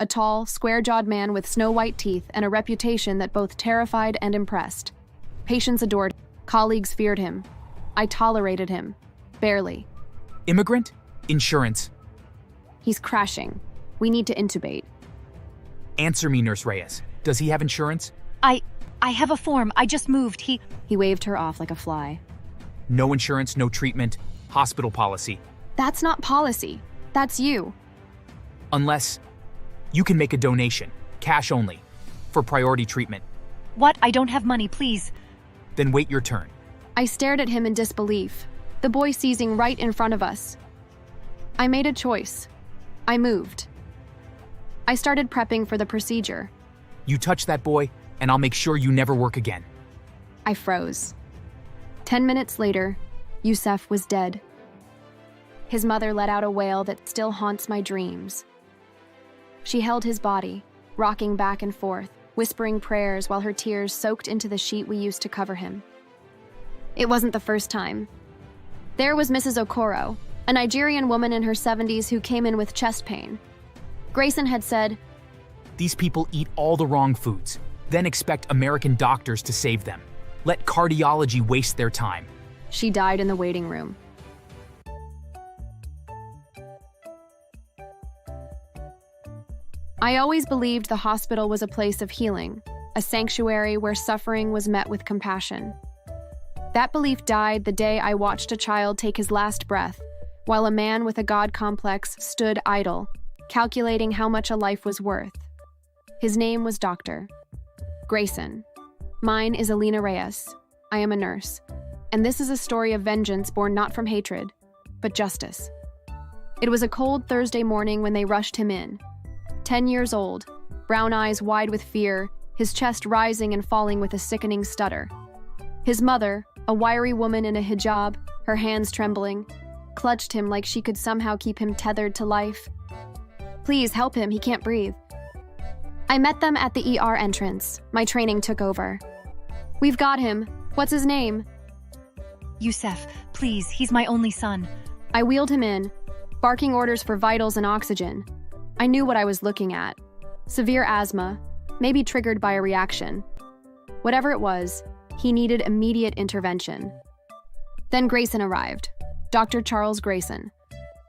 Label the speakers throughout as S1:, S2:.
S1: a tall, square-jawed man with snow-white teeth and a reputation that both terrified and impressed. Patients adored him. Colleagues feared him. I tolerated him. Barely.
S2: Immigrant? Insurance.
S1: He's crashing. We need to intubate.
S2: Answer me, Nurse Reyes. Does he have insurance?
S3: I have a form. I just moved. He
S1: waved her off like a fly.
S2: No insurance, no treatment, hospital policy.
S1: That's not policy. That's you.
S2: Unless you can make a donation, cash only, for priority treatment.
S3: What? I don't have money, please.
S2: Then wait your turn.
S1: I stared at him in disbelief, the boy seizing right in front of us. I made a choice. I moved. I started prepping for the procedure.
S2: You touch that boy, and I'll make sure you never work again.
S1: I froze. 10 minutes later, Youssef was dead. His mother let out a wail that still haunts my dreams. She held his body, rocking back and forth, whispering prayers while her tears soaked into the sheet we used to cover him. It wasn't the first time. There was Mrs. Okoro, a Nigerian woman in her 70s who came in with chest pain. Grayson had said,
S2: These people eat all the wrong foods, then expect American doctors to save them. Let cardiology waste their time.
S1: She died in the waiting room. I always believed the hospital was a place of healing, a sanctuary where suffering was met with compassion. That belief died the day I watched a child take his last breath, while a man with a God complex stood idle, calculating how much a life was worth. His name was Dr. Grayson. Mine is Alina Reyes. I am a nurse, and this is a story of vengeance born not from hatred, but justice. It was a cold Thursday morning when they rushed him in. 10 years old, brown eyes wide with fear, his chest rising and falling with a sickening stutter. His mother, a wiry woman in a hijab, her hands trembling, clutched him like she could somehow keep him tethered to life. Please help him, he can't breathe. I met them at the ER entrance. My training took over. We've got him. What's his name?
S3: Youssef, please, he's my only son.
S1: I wheeled him in, barking orders for vitals and oxygen. I knew what I was looking at. Severe asthma, maybe triggered by a reaction. Whatever it was, he needed immediate intervention. Then Grayson arrived. Dr. Charles Grayson.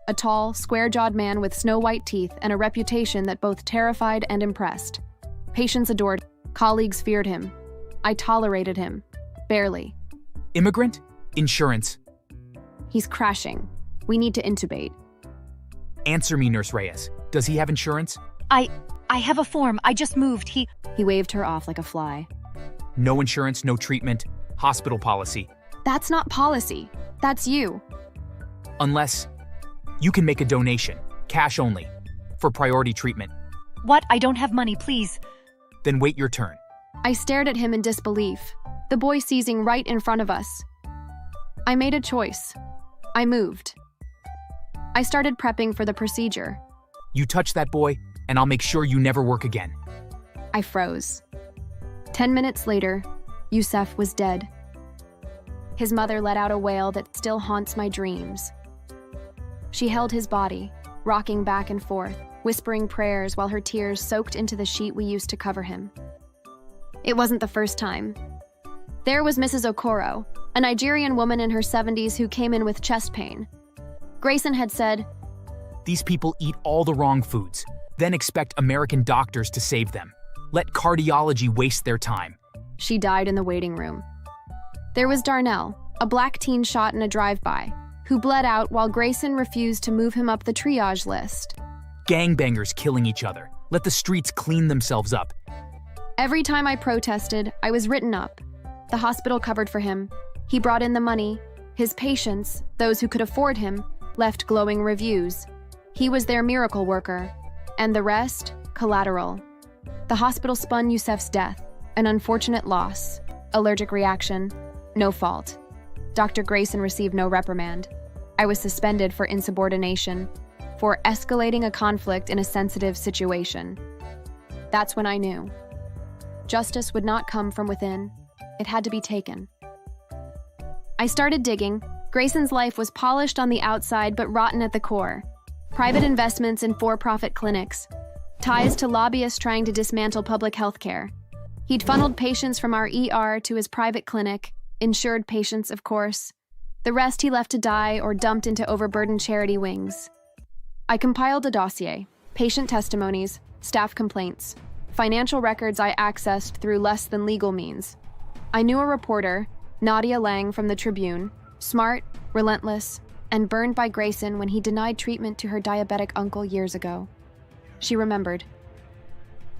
S1: A tall, square-jawed man with snow-white teeth and a reputation that both terrified and impressed. Patients adored him. Colleagues feared him. I tolerated him. Barely.
S2: Immigrant? Insurance.
S1: He's crashing. We need to intubate.
S2: Answer me, Nurse Reyes. Does he have insurance?
S3: I have a form. I just moved. He
S1: waved her off like a fly.
S2: No insurance, no treatment, hospital policy.
S1: That's not policy. That's you.
S2: Unless you can make a donation, cash only, for priority treatment.
S3: What? I don't have money, please.
S2: Then wait your turn.
S1: I stared at him in disbelief, the boy seizing right in front of us. I made a choice. I moved. I started prepping for the procedure.
S2: You touch that boy, and I'll make sure you never work again.
S1: I froze. 10 minutes later, Youssef was dead. His mother let out a wail that still haunts my dreams. She held his body, rocking back and forth, whispering prayers while her tears soaked into the sheet we used to cover him. It wasn't the first time. There was Mrs. Okoro, a Nigerian woman in her 70s who came in with chest pain. Grayson had said,
S2: These people eat all the wrong foods, then expect American doctors to save them. Let cardiology waste their time.
S1: She died in the waiting room. There was Darnell, a black teen shot in a drive-by, who bled out while Grayson refused to move him up the triage list.
S2: Gangbangers killing each other. Let the streets clean themselves up.
S1: Every time I protested, I was written up. The hospital covered for him. He brought in the money. His patients, those who could afford him, left glowing reviews. He was their miracle worker. And the rest, collateral. The hospital spun Youssef's death, an unfortunate loss, allergic reaction, no fault. Dr. Grayson received no reprimand. I was suspended for insubordination, for escalating a conflict in a sensitive situation. That's when I knew. Justice would not come from within. It had to be taken. I started digging. Grayson's life was polished on the outside but rotten at the core. Private investments in for-profit clinics, ties to lobbyists trying to dismantle public health care. He'd funneled patients from our ER to his private clinic, insured patients, of course. The rest he left to die or dumped into overburdened charity wings. I compiled a dossier, patient testimonies, staff complaints, financial records I accessed through less than legal means. I knew a reporter, Nadia Lang from the Tribune, smart, relentless, and burned by Grayson when he denied treatment to her diabetic uncle years ago. She remembered.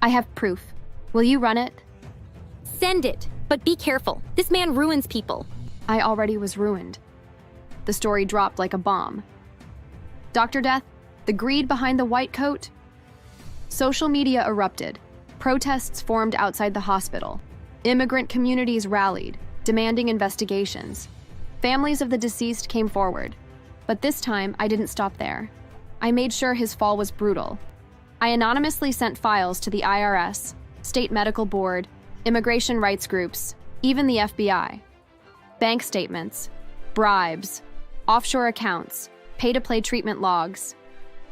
S1: I have proof. Will you run it?
S4: Send it, but be careful. This man ruins people.
S1: I already was ruined. The story dropped like a bomb. Dr. Death, the greed behind the white coat? Social media erupted. Protests formed outside the hospital. Immigrant communities rallied, demanding investigations. Families of the deceased came forward. But this time, I didn't stop there. I made sure his fall was brutal. I anonymously sent files to the IRS, State Medical Board, immigration rights groups, even the FBI. Bank statements, bribes, offshore accounts, pay-to-play treatment logs.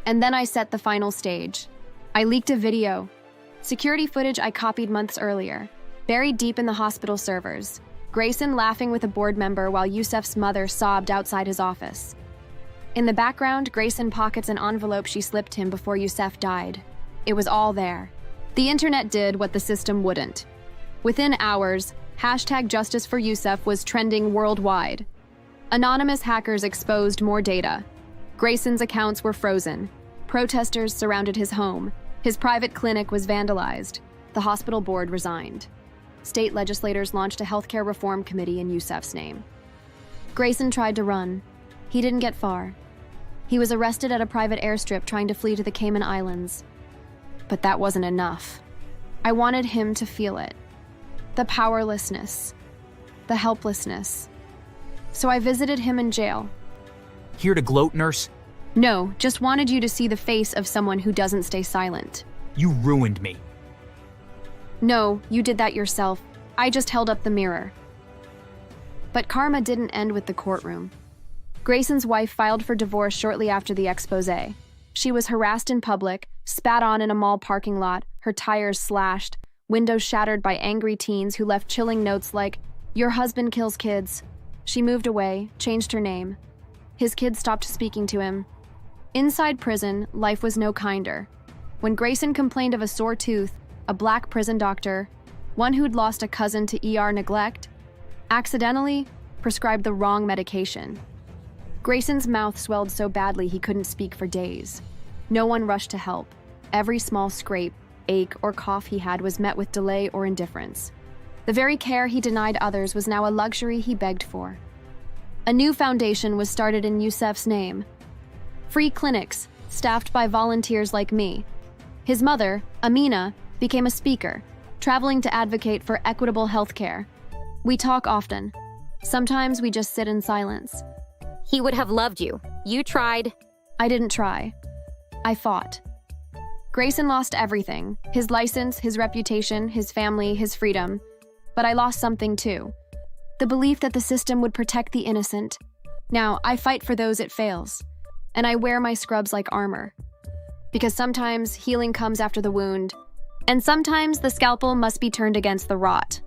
S1: And then I set the final stage. I leaked a video, security footage I copied months earlier, buried deep in the hospital servers. Grayson laughing with a board member while Yusef's mother sobbed outside his office. In the background, Grayson pockets an envelope she slipped him before Yusef died. It was all there. The internet did what the system wouldn't. Within hours, #JusticeForYusef was trending worldwide. Anonymous hackers exposed more data. Grayson's accounts were frozen. Protesters surrounded his home. His private clinic was vandalized. The hospital board resigned. State legislators launched a healthcare reform committee in Yusef's name. Grayson tried to run. He didn't get far. He was arrested at a private airstrip trying to flee to the Cayman Islands. But that wasn't enough. I wanted him to feel it. The powerlessness. The helplessness. So I visited him in jail.
S2: Here to gloat, nurse?
S1: No, just wanted you to see the face of someone who doesn't stay silent.
S2: You ruined me.
S1: No, you did that yourself. I just held up the mirror. But karma didn't end with the courtroom. Grayson's wife filed for divorce shortly after the exposé. She was harassed in public, spat on in a mall parking lot, her tires slashed, windows shattered by angry teens who left chilling notes like, "Your husband kills kids." She moved away, changed her name. His kids stopped speaking to him. Inside prison, life was no kinder. When Grayson complained of a sore tooth, a black prison doctor, one who'd lost a cousin to ER neglect, accidentally prescribed the wrong medication. Grayson's mouth swelled so badly he couldn't speak for days. No one rushed to help. Every small scrape, ache, or cough he had was met with delay or indifference. The very care he denied others was now a luxury he begged for. A new foundation was started in Yusef's name. Free clinics, staffed by volunteers like me. His mother, Amina, became a speaker, traveling to advocate for equitable health care. We talk often. Sometimes we just sit in silence.
S4: He would have loved you. You tried.
S1: I didn't try. I fought. Grayson lost everything. His license, his reputation, his family, his freedom. But I lost something too. The belief that the system would protect the innocent. Now, I fight for those it fails. And I wear my scrubs like armor. Because sometimes healing comes after the wound. And sometimes the scalpel must be turned against the rot.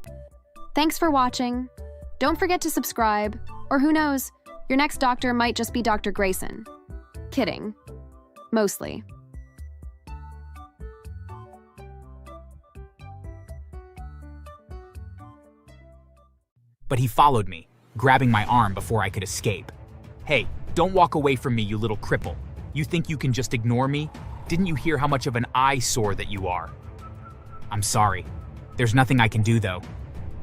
S1: Thanks for watching. Don't forget to subscribe. Or who knows, your next doctor might just be Dr. Grayson. Kidding. Mostly.
S2: But he followed me, grabbing my arm before I could escape. Hey, don't walk away from me, you little cripple. You think you can just ignore me? Didn't you hear how much of an eyesore that you are? I'm sorry. There's nothing I can do, though.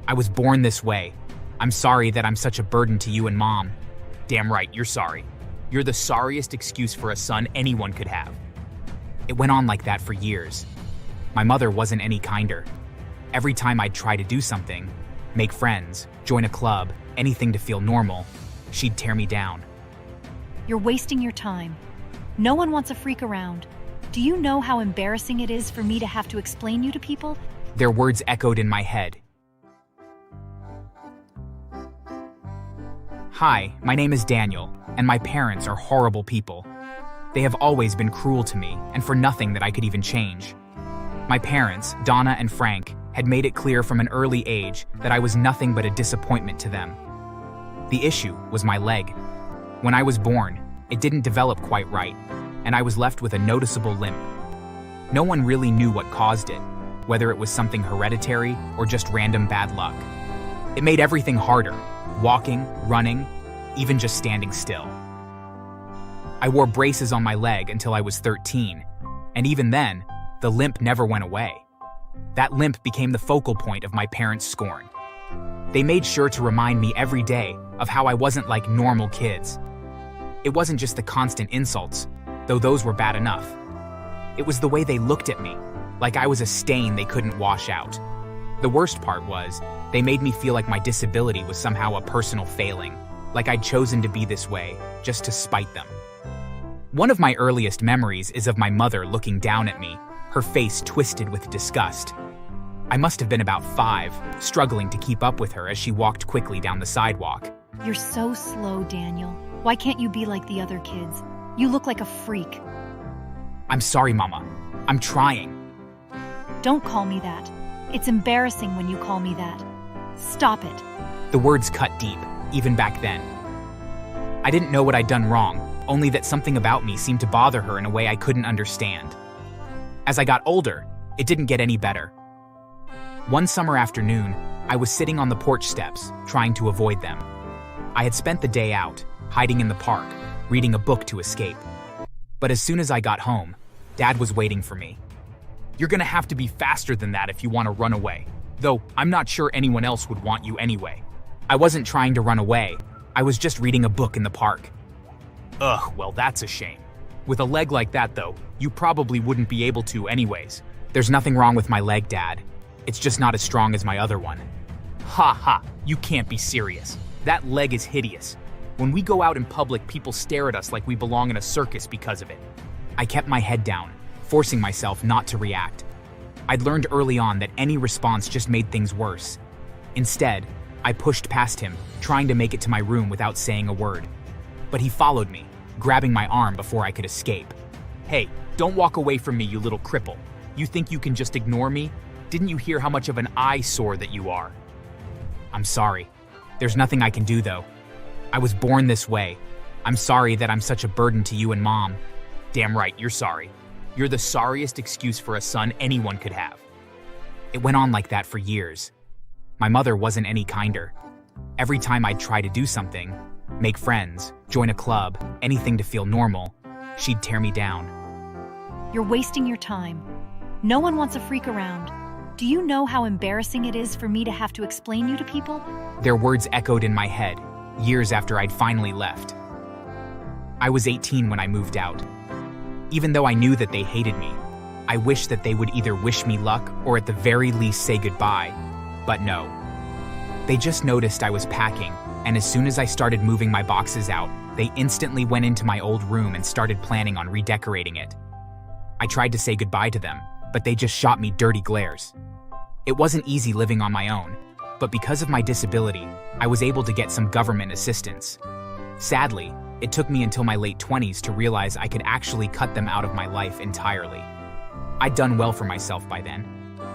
S2: I was born this way. I'm sorry that I'm such a burden to you and Mom. Damn right, you're sorry. You're the sorriest excuse for a son anyone could have. It went on like that for years. My mother wasn't any kinder. Every time I'd try to do something, make friends, join a club, anything to feel normal, she'd tear me down.
S3: You're wasting your time. No one wants a freak around. Do you know how embarrassing it is for me to have to explain you to people?
S2: Their words echoed in my head. Hi, my name is Daniel, and my parents are horrible people. They have always been cruel to me, and for nothing that I could even change. My parents, Donna and Frank, had made it clear from an early age that I was nothing but a disappointment to them. The issue was my leg. When I was born, it didn't develop quite right, and I was left with a noticeable limp. No one really knew what caused it, whether it was something hereditary or just random bad luck. It made everything harder, walking, running, even just standing still. I wore braces on my leg until I was 13, and even then, the limp never went away. That limp became the focal point of my parents' scorn. They made sure to remind me every day of how I wasn't like normal kids. It wasn't just the constant insults, though those were bad enough. It was the way they looked at me, like I was a stain they couldn't wash out. The worst part was, they made me feel like my disability was somehow a personal failing, like I'd chosen to be this way, just to spite them. One of my earliest memories is of my mother looking down at me, her face twisted with disgust. I must have been about 5, struggling to keep up with her as she walked quickly down the sidewalk.
S3: You're so slow, Daniel. Why can't you be like the other kids? You look like a freak.
S2: I'm sorry, Mama. I'm trying.
S3: Don't call me that. It's embarrassing when you call me that. Stop it.
S2: The words cut deep, even back then. I didn't know what I'd done wrong, only that something about me seemed to bother her in a way I couldn't understand. As I got older, it didn't get any better. One summer afternoon, I was sitting on the porch steps, trying to avoid them. I had spent the day out, hiding in the park, reading a book to escape. But as soon as I got home, Dad was waiting for me. You're gonna have to be faster than that if you want to run away. Though, I'm not sure anyone else would want you anyway. I wasn't trying to run away. I was just reading a book in the park. Ugh, well that's a shame. With a leg like that though, you probably wouldn't be able to anyways. There's nothing wrong with my leg, Dad. It's just not as strong as my other one. Ha ha, you can't be serious. That leg is hideous. When we go out in public, people stare at us like we belong in a circus because of it. I kept my head down, forcing myself not to react. I'd learned early on that any response just made things worse. Instead, I pushed past him, trying to make it to my room without saying a word. But he followed me, grabbing my arm before I could escape. Hey, don't walk away from me, you little cripple. You think you can just ignore me? Didn't you hear how much of an eyesore that you are? I'm sorry. There's nothing I can do, though. I was born this way. I'm sorry that I'm such a burden to you and Mom. Damn right, you're sorry. You're the sorriest excuse for a son anyone could have. It went on like that for years. My mother wasn't any kinder. Every time I'd try to do something, make friends, join a club, anything to feel normal, she'd tear me down.
S3: You're wasting your time. No one wants a freak around. Do you know how embarrassing it is for me to have to explain you to people?
S2: Their words echoed in my head, years after I'd finally left. I was 18 when I moved out. Even though I knew that they hated me, I wished that they would either wish me luck or at the very least say goodbye. But no. They just noticed I was packing, and as soon as I started moving my boxes out, they instantly went into my old room and started planning on redecorating it. I tried to say goodbye to them, but they just shot me dirty glares. It wasn't easy living on my own, but because of my disability, I was able to get some government assistance. Sadly, it took me until my late 20s to realize I could actually cut them out of my life entirely. I'd done well for myself by then,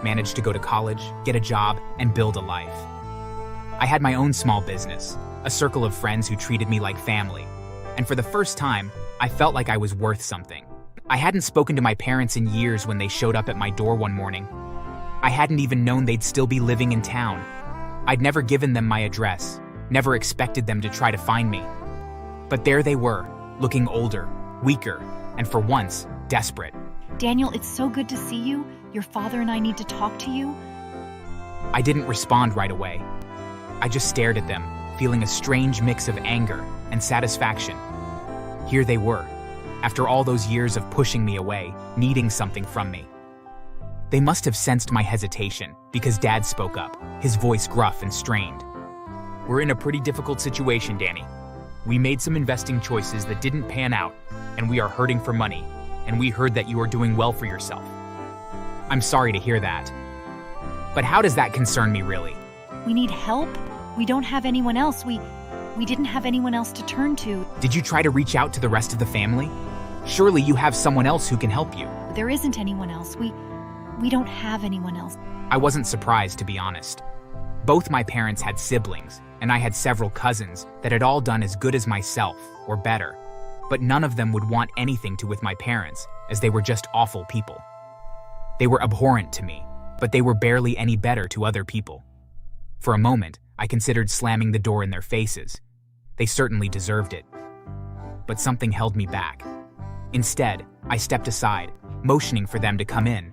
S2: managed to go to college, get a job, and build a life. I had my own small business, a circle of friends who treated me like family, and for the first time, I felt like I was worth something. I hadn't spoken to my parents in years when they showed up at my door one morning. I hadn't even known they'd still be living in town. I'd never given them my address, never expected them to try to find me. But there they were, looking older, weaker, and for once, desperate.
S3: Daniel, it's so good to see you. Your father and I need to talk to you.
S2: I didn't respond right away. I just stared at them, feeling a strange mix of anger and satisfaction. Here they were, after all those years of pushing me away, needing something from me. They must have sensed my hesitation, because Dad spoke up, his voice gruff and strained. We're in a pretty difficult situation, Danny. We made some investing choices that didn't pan out, and we are hurting for money, and we heard that you are doing well for yourself. I'm sorry to hear that. But how does that concern me, really?
S3: We need help. We don't have anyone else. We didn't have anyone else to turn to.
S2: Did you try to reach out to the rest of the family? Surely you have someone else who can help you.
S3: There isn't anyone else. We don't have anyone else.
S2: I wasn't surprised, to be honest. Both my parents had siblings, and I had several cousins that had all done as good as myself, or better. But none of them would want anything to with my parents, as they were just awful people. They were abhorrent to me, but they were barely any better to other people. For a moment, I considered slamming the door in their faces. They certainly deserved it. But something held me back. Instead, I stepped aside, motioning for them to come in.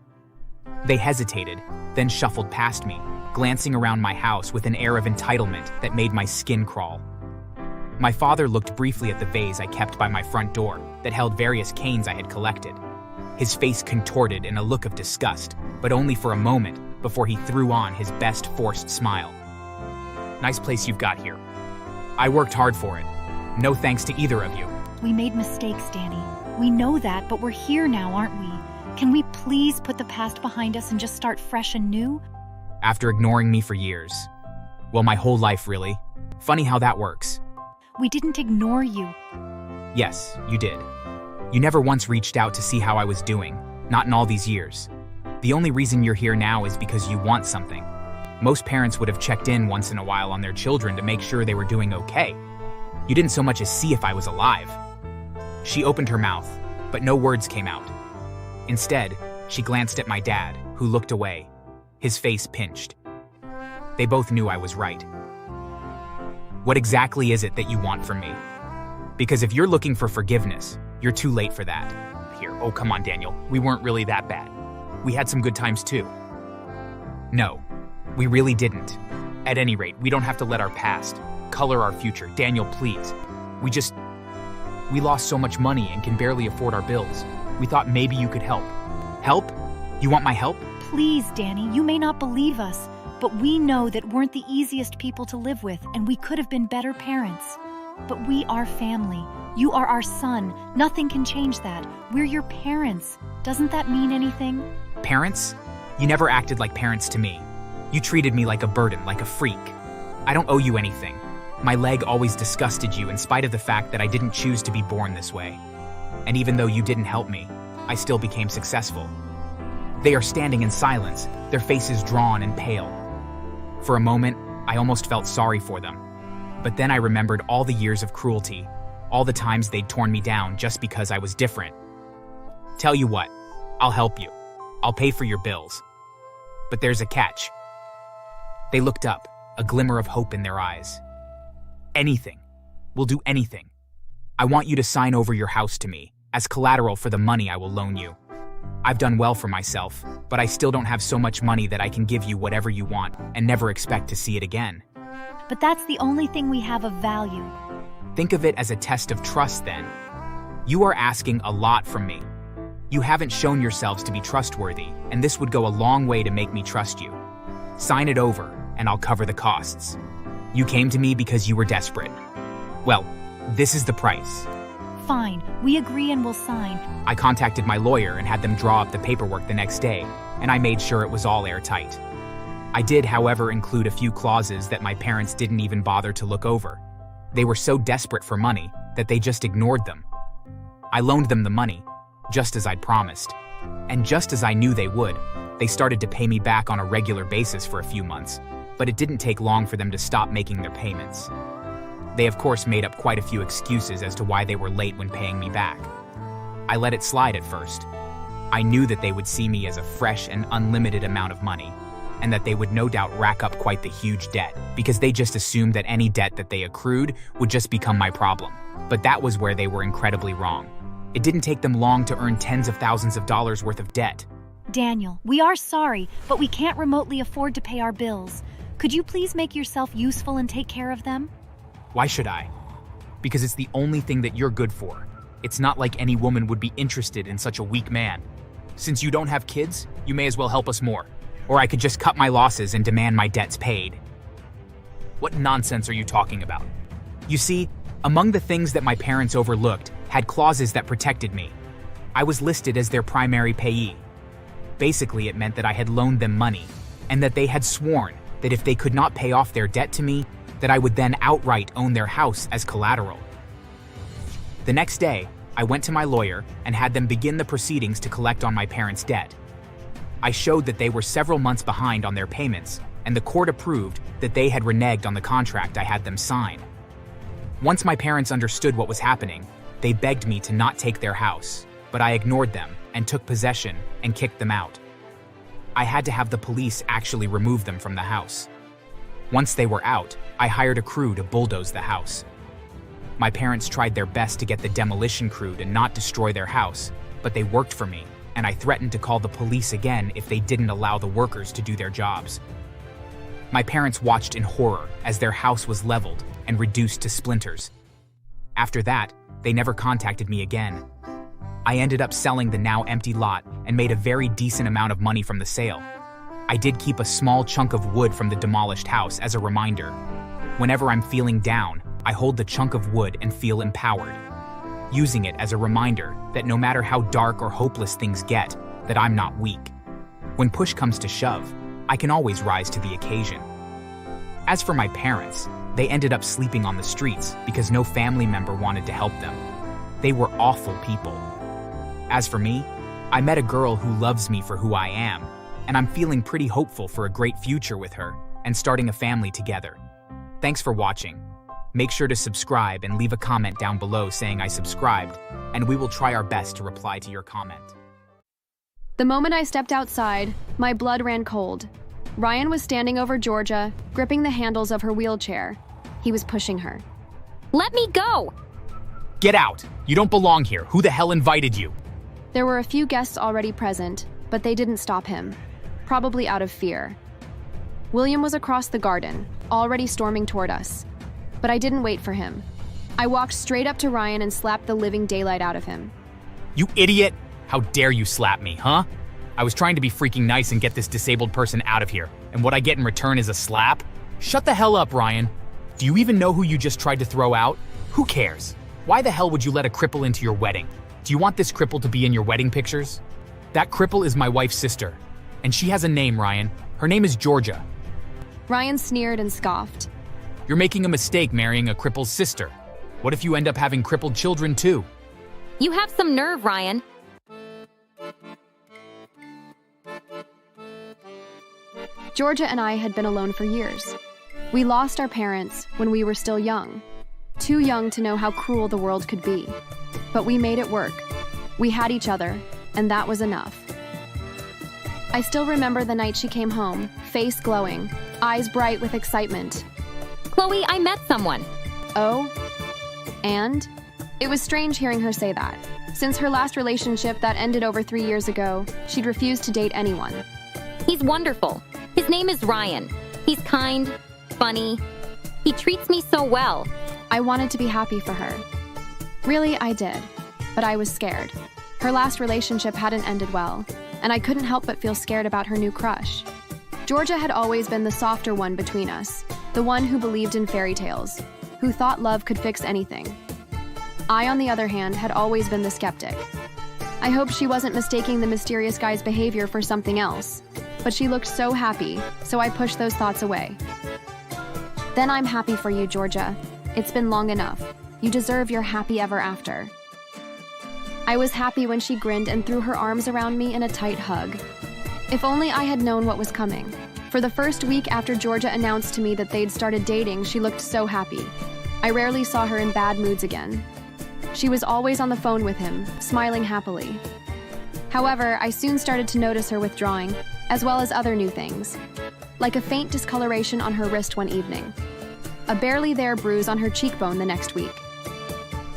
S2: They hesitated, then shuffled past me, glancing around my house with an air of entitlement that made my skin crawl. My father looked briefly at the vase I kept by my front door that held various canes I had collected. His face contorted in a look of disgust, but only for a moment before he threw on his best forced smile. Nice place you've got here. I worked hard for it. No thanks to either of you.
S3: We made mistakes, Danny. We know that, but we're here now, aren't we? Can we please put the past behind us and just start fresh and new?
S2: After ignoring me for years. Well, my whole life, really. Funny how that works.
S3: We didn't ignore you.
S2: Yes, you did. You never once reached out to see how I was doing, not in all these years. The only reason you're here now is because you want something. Most parents would have checked in once in a while on their children to make sure they were doing okay. You didn't so much as see if I was alive. She opened her mouth, but no words came out. Instead, she glanced at my dad, who looked away, his face pinched. They both knew I was right. What exactly is it that you want from me? Because if you're looking for forgiveness, you're too late for that. Here, oh come on, Daniel, we weren't really that bad. We had some good times too. No, we really didn't. At any rate, we don't have to let our past color our future. Daniel, please. We lost so much money and can barely afford our bills. We thought maybe you could help. Help? You want my help?
S3: Please, Danny, you may not believe us, but we know that weren't the easiest people to live with, and we could have been better parents. But we are family. You are our son. Nothing can change that. We're your parents. Doesn't that mean anything?
S2: Parents? You never acted like parents to me. You treated me like a burden, like a freak. I don't owe you anything. My leg always disgusted you in spite of the fact that I didn't choose to be born this way. And even though you didn't help me, I still became successful. They are standing in silence, their faces drawn and pale. For a moment, I almost felt sorry for them. But then I remembered all the years of cruelty, all the times they'd torn me down just because I was different. Tell you what, I'll help you. I'll pay for your bills. But there's a catch. They looked up, a glimmer of hope in their eyes. Anything. We'll do anything. I want you to sign over your house to me, as collateral for the money I will loan you. I've done well for myself, but I still don't have so much money that I can give you whatever you want and never expect to see it again.
S3: But that's the only thing we have of value.
S2: Think of it as a test of trust then. You are asking a lot from me. You haven't shown yourselves to be trustworthy, and this would go a long way to make me trust you. Sign it over, and I'll cover the costs. You came to me because you were desperate. Well, this is the price.
S3: Fine, we agree and we'll sign.
S2: I contacted my lawyer and had them draw up the paperwork the next day, and I made sure it was all airtight. I did, however, include a few clauses that my parents didn't even bother to look over. They were so desperate for money that they just ignored them. I loaned them the money, just as I'd promised. And just as I knew they would, they started to pay me back on a regular basis for a few months, but it didn't take long for them to stop making their payments. They of course made up quite a few excuses as to why they were late when paying me back. I let it slide at first. I knew that they would see me as a fresh and unlimited amount of money, and that they would no doubt rack up quite the huge debt, because they just assumed that any debt that they accrued would just become my problem. But that was where they were incredibly wrong. It didn't take them long to earn tens of thousands of dollars worth of debt.
S3: Daniel, we are sorry, but we can't remotely afford to pay our bills. Could you please make yourself useful and take care of them?
S2: Why should I? Because it's the only thing that you're good for. It's not like any woman would be interested in such a weak man. Since you don't have kids, you may as well help us more. Or I could just cut my losses and demand my debts paid. What nonsense are you talking about? You see, among the things that my parents overlooked had clauses that protected me. I was listed as their primary payee. Basically, it meant that I had loaned them money, and that they had sworn that if they could not pay off their debt to me, that I would then outright own their house as collateral. The next day, I went to my lawyer and had them begin the proceedings to collect on my parents' debt. I showed that they were several months behind on their payments, and the court approved that they had reneged on the contract I had them sign. Once my parents understood what was happening, they begged me to not take their house, but I ignored them and took possession and kicked them out. I had to have the police actually remove them from the house. Once they were out, I hired a crew to bulldoze the house. My parents tried their best to get the demolition crew to not destroy their house, but they worked for me, and I threatened to call the police again if they didn't allow the workers to do their jobs. My parents watched in horror as their house was leveled and reduced to splinters. After that, they never contacted me again. I ended up selling the now empty lot and made a very decent amount of money from the sale. I did keep a small chunk of wood from the demolished house as a reminder. Whenever I'm feeling down, I hold the chunk of wood and feel empowered, using it as a reminder that no matter how dark or hopeless things get, that I'm not weak. When push comes to shove, I can always rise to the occasion. As for my parents, they ended up sleeping on the streets because no family member wanted to help them. They were awful people. As for me, I met a girl who loves me for who I am, and I'm feeling pretty hopeful for a great future with her and starting a family together. Thanks for watching. Make sure to subscribe and leave a comment down below saying I subscribed, and we will try our best to reply to your comment.
S1: The moment I stepped outside, my blood ran cold. Ryan was standing over Georgia, gripping the handles of her wheelchair. He was pushing her.
S4: Let me go!
S2: Get out! You don't belong here. Who the hell invited you?
S1: There were a few guests already present, but they didn't stop him, probably out of fear. William was across the garden, already storming toward us. But I didn't wait for him. I walked straight up to Ryan and slapped the living daylight out of him.
S2: You idiot! How dare you slap me, huh? I was trying to be freaking nice and get this disabled person out of here, and what I get in return is a slap? Shut the hell up, Ryan. Do you even know who you just tried to throw out? Who cares? Why the hell would you let a cripple into your wedding? Do you want this cripple to be in your wedding pictures? That cripple is my wife's sister, and she has a name, Ryan. Her name is Georgia.
S1: Ryan sneered and scoffed.
S2: You're making a mistake marrying a cripple's sister. What if you end up having crippled children too?
S4: You have some nerve, Ryan.
S1: Georgia and I had been alone for years. We lost our parents when we were still young, too young to know how cruel the world could be. But we made it work. We had each other, and that was enough. I still remember the night she came home, face glowing, eyes bright with excitement.
S4: Chloe, I met someone.
S1: Oh? And? It was strange hearing her say that. Since her last relationship that ended over 3 years ago, she'd refused to date anyone.
S4: He's wonderful. His name is Ryan. He's kind, funny. He treats me so well.
S1: I wanted to be happy for her. Really, I did. But I was scared. Her last relationship hadn't ended well, and I couldn't help but feel scared about her new crush. Georgia had always been the softer one between us, the one who believed in fairy tales, who thought love could fix anything. I, on the other hand, had always been the skeptic. I hoped she wasn't mistaking the mysterious guy's behavior for something else, but she looked so happy, so I pushed those thoughts away. Then I'm happy for you, Georgia. It's been long enough. You deserve your happy ever after. I was happy when she grinned and threw her arms around me in a tight hug. If only I had known what was coming. For the first week after Georgia announced to me that they'd started dating, she looked so happy. I rarely saw her in bad moods again. She was always on the phone with him, smiling happily. However, I soon started to notice her withdrawing, as well as other new things, like a faint discoloration on her wrist one evening, a barely there bruise on her cheekbone the next week.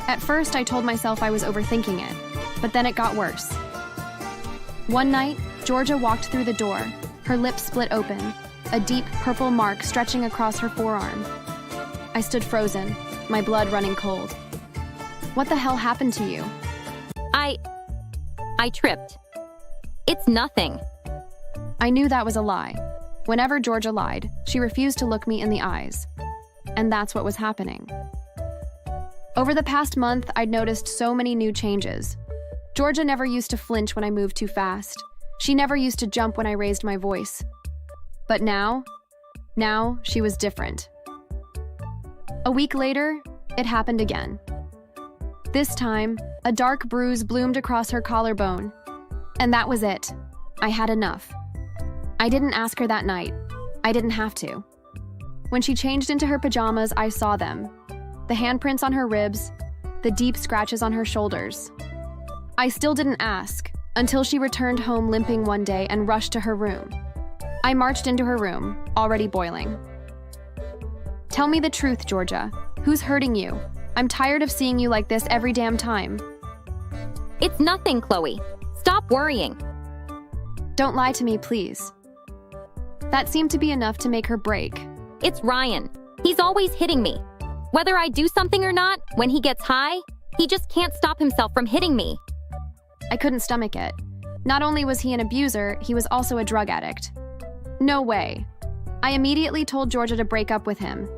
S1: At first, I told myself I was overthinking it, but then it got worse. One night, Georgia walked through the door, her lips split open, a deep purple mark stretching across her forearm. I stood frozen, my blood running cold. What the hell happened to you?
S4: I tripped. It's nothing.
S1: I knew that was a lie. Whenever Georgia lied, she refused to look me in the eyes. And that's what was happening. Over the past month, I'd noticed so many new changes. Georgia never used to flinch when I moved too fast. She never used to jump when I raised my voice. But now she was different. A week later, it happened again. This time, a dark bruise bloomed across her collarbone. And that was it. I had enough. I didn't ask her that night. I didn't have to. When she changed into her pajamas, I saw them. The handprints on her ribs, the deep scratches on her shoulders. I still didn't ask, until she returned home limping one day and rushed to her room. I marched into her room, already boiling. Tell me the truth, Georgia. Who's hurting you? I'm tired of seeing you like this every damn time.
S4: It's nothing, Chloe. Stop worrying.
S1: Don't lie to me, please. That seemed to be enough to make her break.
S4: It's Ryan. He's always hitting me. Whether I do something or not, when he gets high, he just can't stop himself from hitting me.
S1: I couldn't stomach it. Not only was he an abuser, he was also a drug addict. No way. I immediately told Georgia to break up with him.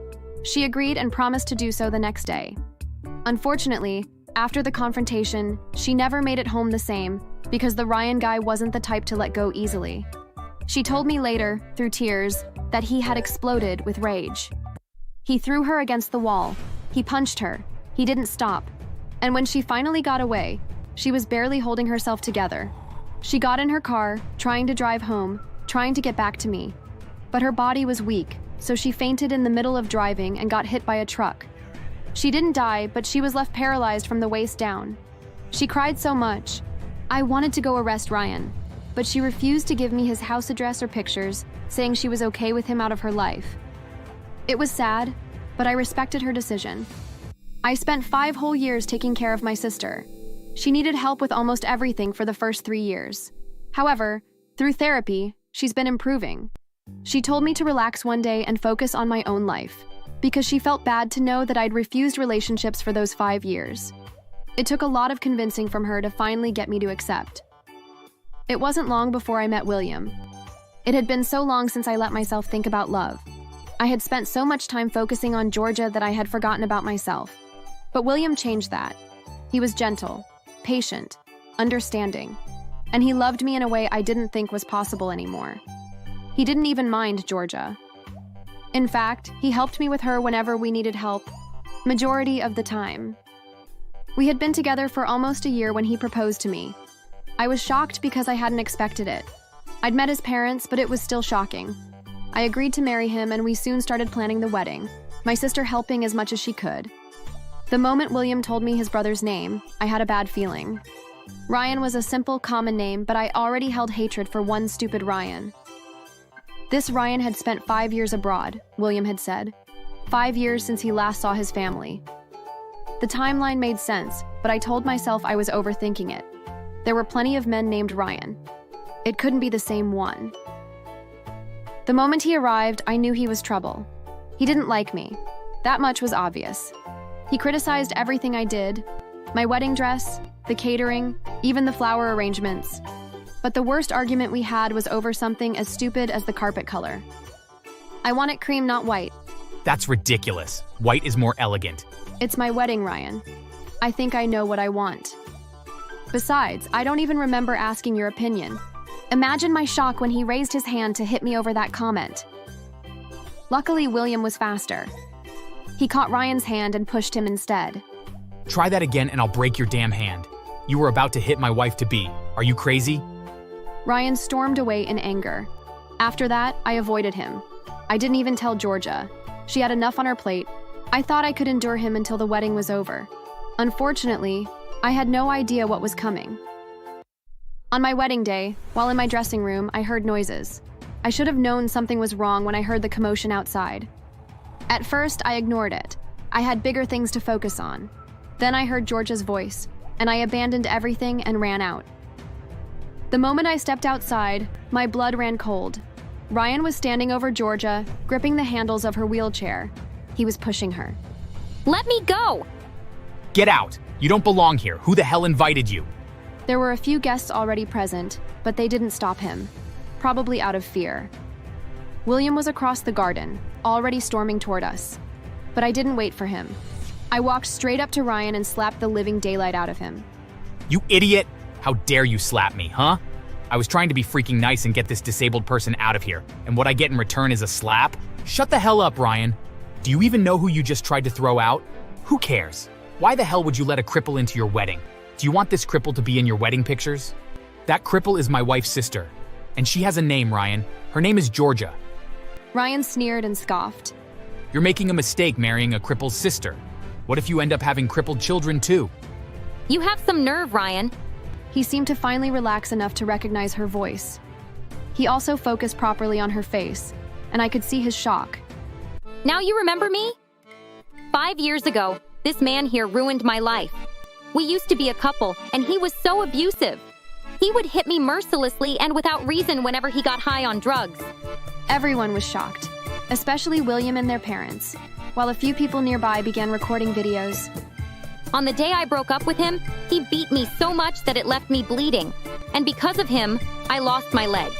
S1: She agreed and promised to do so the next day. Unfortunately, after the confrontation, she never made it home the same because the Ryan guy wasn't the type to let go easily. She told me later, through tears, that he had exploded with rage. He threw her against the wall. He punched her. He didn't stop. And when she finally got away, she was barely holding herself together. She got in her car, trying to drive home, trying to get back to me. But her body was weak, so she fainted in the middle of driving and got hit by a truck. She didn't die, but she was left paralyzed from the waist down. She cried so much. I wanted to go arrest Ryan, but she refused to give me his house address or pictures, saying she was okay with him out of her life. It was sad, but I respected her decision. I spent 5 whole years taking care of my sister. She needed help with almost everything for the first 3 years. However, through therapy, she's been improving. She told me to relax one day and focus on my own life, because she felt bad to know that I'd refused relationships for those 5 years. It took a lot of convincing from her to finally get me to accept. It wasn't long before I met William. It had been so long since I let myself think about love. I had spent so much time focusing on Georgia that I had forgotten about myself. But William changed that. He was gentle, patient, understanding, and he loved me in a way I didn't think was possible anymore. He didn't even mind Georgia. In fact, he helped me with her whenever we needed help, majority of the time. We had been together for almost a year when he proposed to me. I was shocked because I hadn't expected it. I'd met his parents, but it was still shocking. I agreed to marry him and we soon started planning the wedding, my sister helping as much as she could. The moment William told me his brother's name, I had a bad feeling. Ryan was a simple, common name, but I already held hatred for one stupid Ryan. This Ryan had spent 5 years abroad, William had said. 5 years since he last saw his family. The timeline made sense, but I told myself I was overthinking it. There were plenty of men named Ryan. It couldn't be the same one. The moment he arrived, I knew he was trouble. He didn't like me. That much was obvious. He criticized everything I did, my wedding dress, the catering, even the flower arrangements. But the worst argument we had was over something as stupid as the carpet color. I want it cream, not white.
S2: That's ridiculous. White is more elegant.
S1: It's my wedding, Ryan. I think I know what I want. Besides, I don't even remember asking your opinion. Imagine my shock when he raised his hand to hit me over that comment. Luckily, William was faster. He caught Ryan's hand and pushed him instead.
S2: Try that again and I'll break your damn hand. You were about to hit my wife-to-be. Are you crazy?
S1: Ryan stormed away in anger. After that, I avoided him. I didn't even tell Georgia. She had enough on her plate. I thought I could endure him until the wedding was over. Unfortunately, I had no idea what was coming. On my wedding day, while in my dressing room, I heard noises. I should have known something was wrong when I heard the commotion outside. At first, I ignored it. I had bigger things to focus on. Then I heard Georgia's voice, and I abandoned everything and ran out. The moment I stepped outside, my blood ran cold. Ryan was standing over Georgia, gripping the handles of her wheelchair. He was pushing her.
S4: Let me go!
S2: Get out! You don't belong here. Who the hell invited you?
S1: There were a few guests already present, but they didn't stop him, probably out of fear. William was across the garden, already storming toward us. But I didn't wait for him. I walked straight up to Ryan and slapped the living daylight out of him.
S2: You idiot! How dare you slap me, huh? I was trying to be freaking nice and get this disabled person out of here, and what I get in return is a slap? Shut the hell up, Ryan. Do you even know who you just tried to throw out? Who cares? Why the hell would you let a cripple into your wedding? Do you want this cripple to be in your wedding pictures? That cripple is my wife's sister. And she has a name, Ryan. Her name is Georgia.
S1: Ryan sneered and scoffed.
S2: You're making a mistake marrying a cripple's sister. What if you end up having crippled children too?
S4: You have some nerve, Ryan.
S1: He seemed to finally relax enough to recognize her voice. He also focused properly on her face, and I could see his shock.
S4: Now you remember me? 5 years ago, this man here ruined my life. We used to be a couple, and he was so abusive. He would hit me mercilessly and without reason whenever he got high on drugs.
S1: Everyone was shocked, especially William and their parents, while a few people nearby began recording videos.
S4: On the day I broke up with him, he beat me so much that it left me bleeding. And because of him, I lost my legs.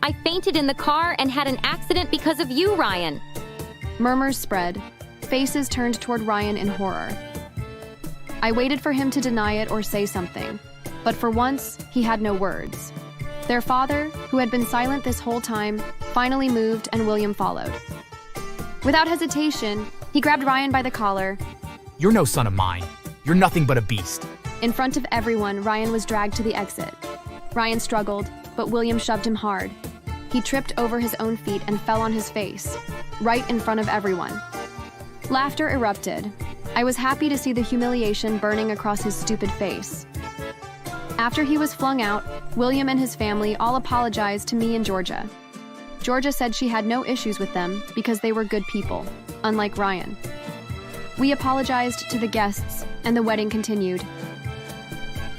S4: I fainted in the car and had an accident because of you, Ryan.
S1: Murmurs spread. Faces turned toward Ryan in horror. I waited for him to deny it or say something, but for once, he had no words. Their father, who had been silent this whole time, finally moved and William followed. Without hesitation, he grabbed Ryan by the collar.
S2: You're no son of mine. You're nothing but a beast.
S1: In front of everyone, Ryan was dragged to the exit. Ryan struggled, but William shoved him hard. He tripped over his own feet and fell on his face, right in front of everyone. Laughter erupted. I was happy to see the humiliation burning across his stupid face. After he was flung out, William and his family all apologized to me and Georgia. Georgia said she had no issues with them because they were good people, unlike Ryan. We apologized to the guests, and the wedding continued.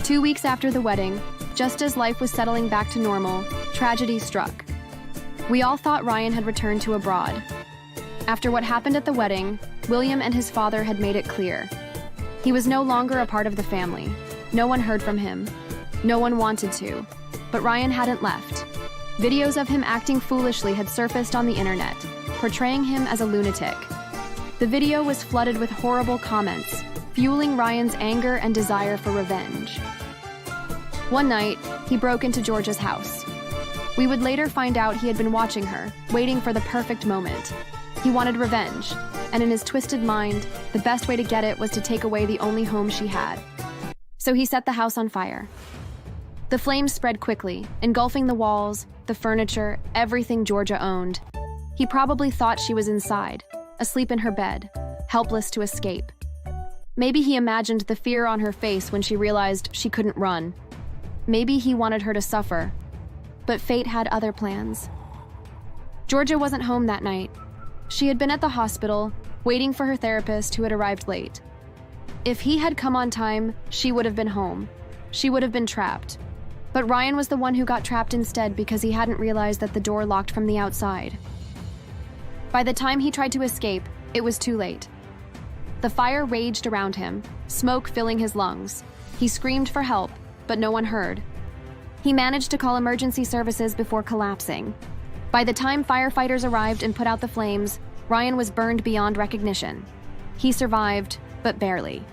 S1: 2 weeks after the wedding, just as life was settling back to normal, tragedy struck. We all thought Ryan had returned to abroad. After what happened at the wedding, William and his father had made it clear. He was no longer a part of the family. No one heard from him. No one wanted to. But Ryan hadn't left. Videos of him acting foolishly had surfaced on the internet, portraying him as a lunatic. The video was flooded with horrible comments, fueling Ryan's anger and desire for revenge. One night, he broke into Georgia's house. We would later find out he had been watching her, waiting for the perfect moment. He wanted revenge, and in his twisted mind, the best way to get it was to take away the only home she had. So he set the house on fire. The flames spread quickly, engulfing the walls, the furniture, everything Georgia owned. He probably thought she was inside, asleep in her bed, helpless to escape. Maybe he imagined the fear on her face when she realized she couldn't run. Maybe he wanted her to suffer. But fate had other plans. Georgia wasn't home that night. She had been at the hospital, waiting for her therapist who had arrived late. If he had come on time, she would have been home. She would have been trapped. But Ryan was the one who got trapped instead because he hadn't realized that the door locked from the outside. By the time he tried to escape, it was too late. The fire raged around him, smoke filling his lungs. He screamed for help, but no one heard. He managed to call emergency services before collapsing. By the time firefighters arrived and put out the flames, Ryan was burned beyond recognition. He survived, but barely.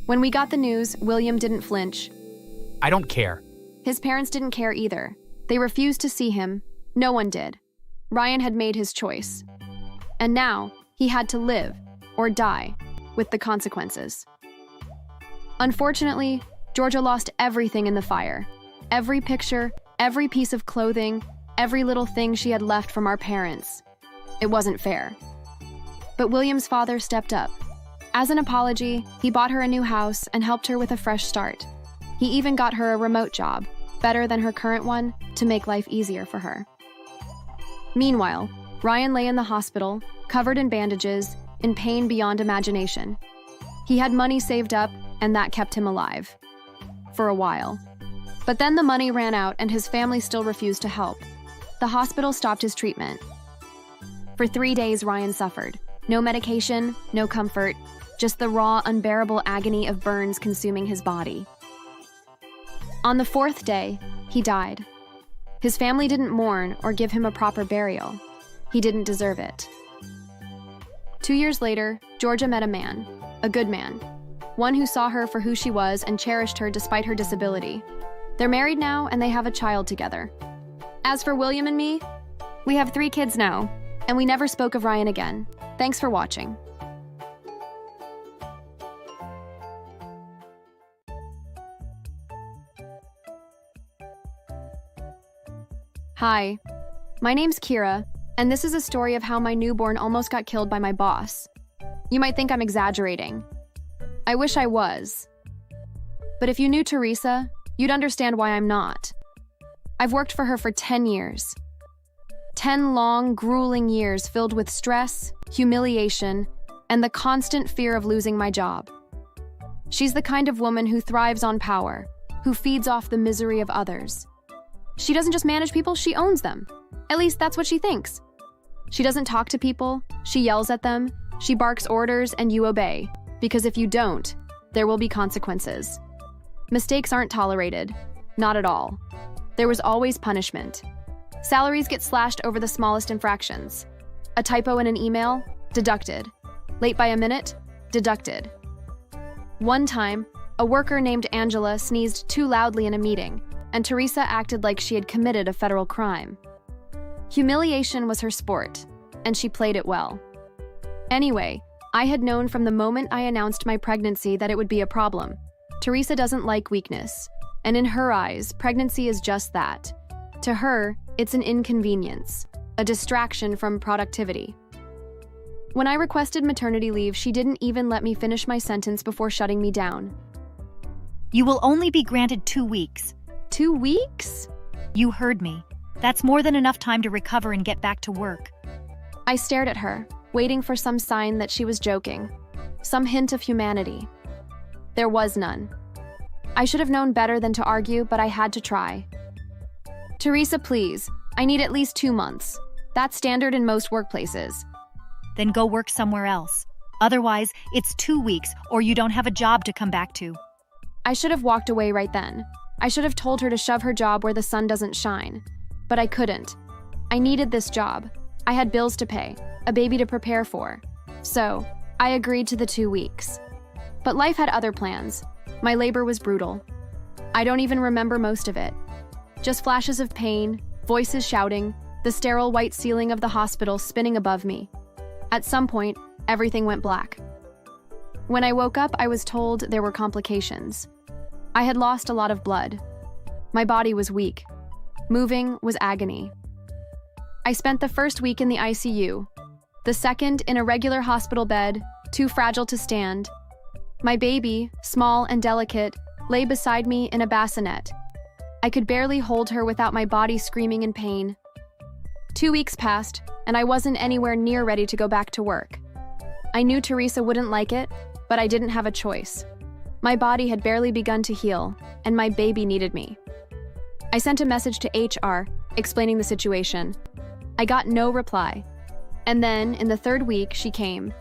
S1: When we got the news, William didn't flinch.
S2: I don't care.
S1: His parents didn't care either. They refused to see him. No one did. Ryan had made his choice. And now, he had to live, or die, with the consequences. Unfortunately, Georgia lost everything in the fire. Every picture, every piece of clothing, every little thing she had left from our parents. It wasn't fair. But William's father stepped up. As an apology, he bought her a new house and helped her with a fresh start. He even got her a remote job, better than her current one, to make life easier for her. Meanwhile, Ryan lay in the hospital, covered in bandages, in pain beyond imagination. He had money saved up, and that kept him alive. For a while. But then the money ran out and his family still refused to help. The hospital stopped his treatment. For 3 days, Ryan suffered. No medication, no comfort, just the raw, unbearable agony of burns consuming his body. On the 4th day, he died. His family didn't mourn or give him a proper burial. He didn't deserve it. 2 years later, Georgia met a man, a good man, one who saw her for who she was and cherished her despite her disability. They're married now and they have a child together. As for William and me, we have 3 kids now, and we never spoke of Ryan again. Thanks for watching. Hi, my name's Kira, and this is a story of how my newborn almost got killed by my boss. You might think I'm exaggerating. I wish I was. But if you knew Teresa, you'd understand why I'm not. I've worked for her for 10 years. 10 long, grueling years filled with stress, humiliation, and the constant fear of losing my job. She's the kind of woman who thrives on power, who feeds off the misery of others. She doesn't just manage people, she owns them. At least that's what she thinks. She doesn't talk to people, she yells at them, she barks orders and you obey, because if you don't, there will be consequences. Mistakes aren't tolerated, not at all. There was always punishment. Salaries get slashed over the smallest infractions. A typo in an email? Deducted. Late by a minute? Deducted. One time, a worker named Angela sneezed too loudly in a meeting, and Teresa acted like she had committed a federal crime. Humiliation was her sport, and she played it well. Anyway, I had known from the moment I announced my pregnancy that it would be a problem. Teresa doesn't like weakness, and in her eyes, pregnancy is just that. To her, it's an inconvenience, a distraction from productivity. When I requested maternity leave, she didn't even let me finish my sentence before shutting me down.
S3: You will only be granted 2 weeks.
S1: 2 weeks?
S3: You heard me. That's more than enough time to recover and get back to work.
S1: I stared at her, waiting for some sign that she was joking, some hint of humanity. There was none. I should have known better than to argue, but I had to try. Teresa, please. I need at least 2 months. That's standard in most workplaces.
S3: Then go work somewhere else. Otherwise, it's 2 weeks or you don't have a job to come back to.
S1: I should have walked away right then. I should have told her to shove her job where the sun doesn't shine. But I couldn't. I needed this job. I had bills to pay, a baby to prepare for. So, I agreed to the 2 weeks. But life had other plans. My labor was brutal. I don't even remember most of it. Just flashes of pain, voices shouting, the sterile white ceiling of the hospital spinning above me. At some point, everything went black. When I woke up, I was told there were complications. I had lost a lot of blood. My body was weak. Moving was agony. I spent the first week in the ICU, the second in a regular hospital bed, too fragile to stand. My baby, small and delicate, lay beside me in a bassinet. I could barely hold her without my body screaming in pain. 2 weeks passed, and I wasn't anywhere near ready to go back to work. I knew Teresa wouldn't like it, but I didn't have a choice. My body had barely begun to heal, and my baby needed me. I sent a message to HR, explaining the situation. I got no reply. And then, in the 3rd week, she came.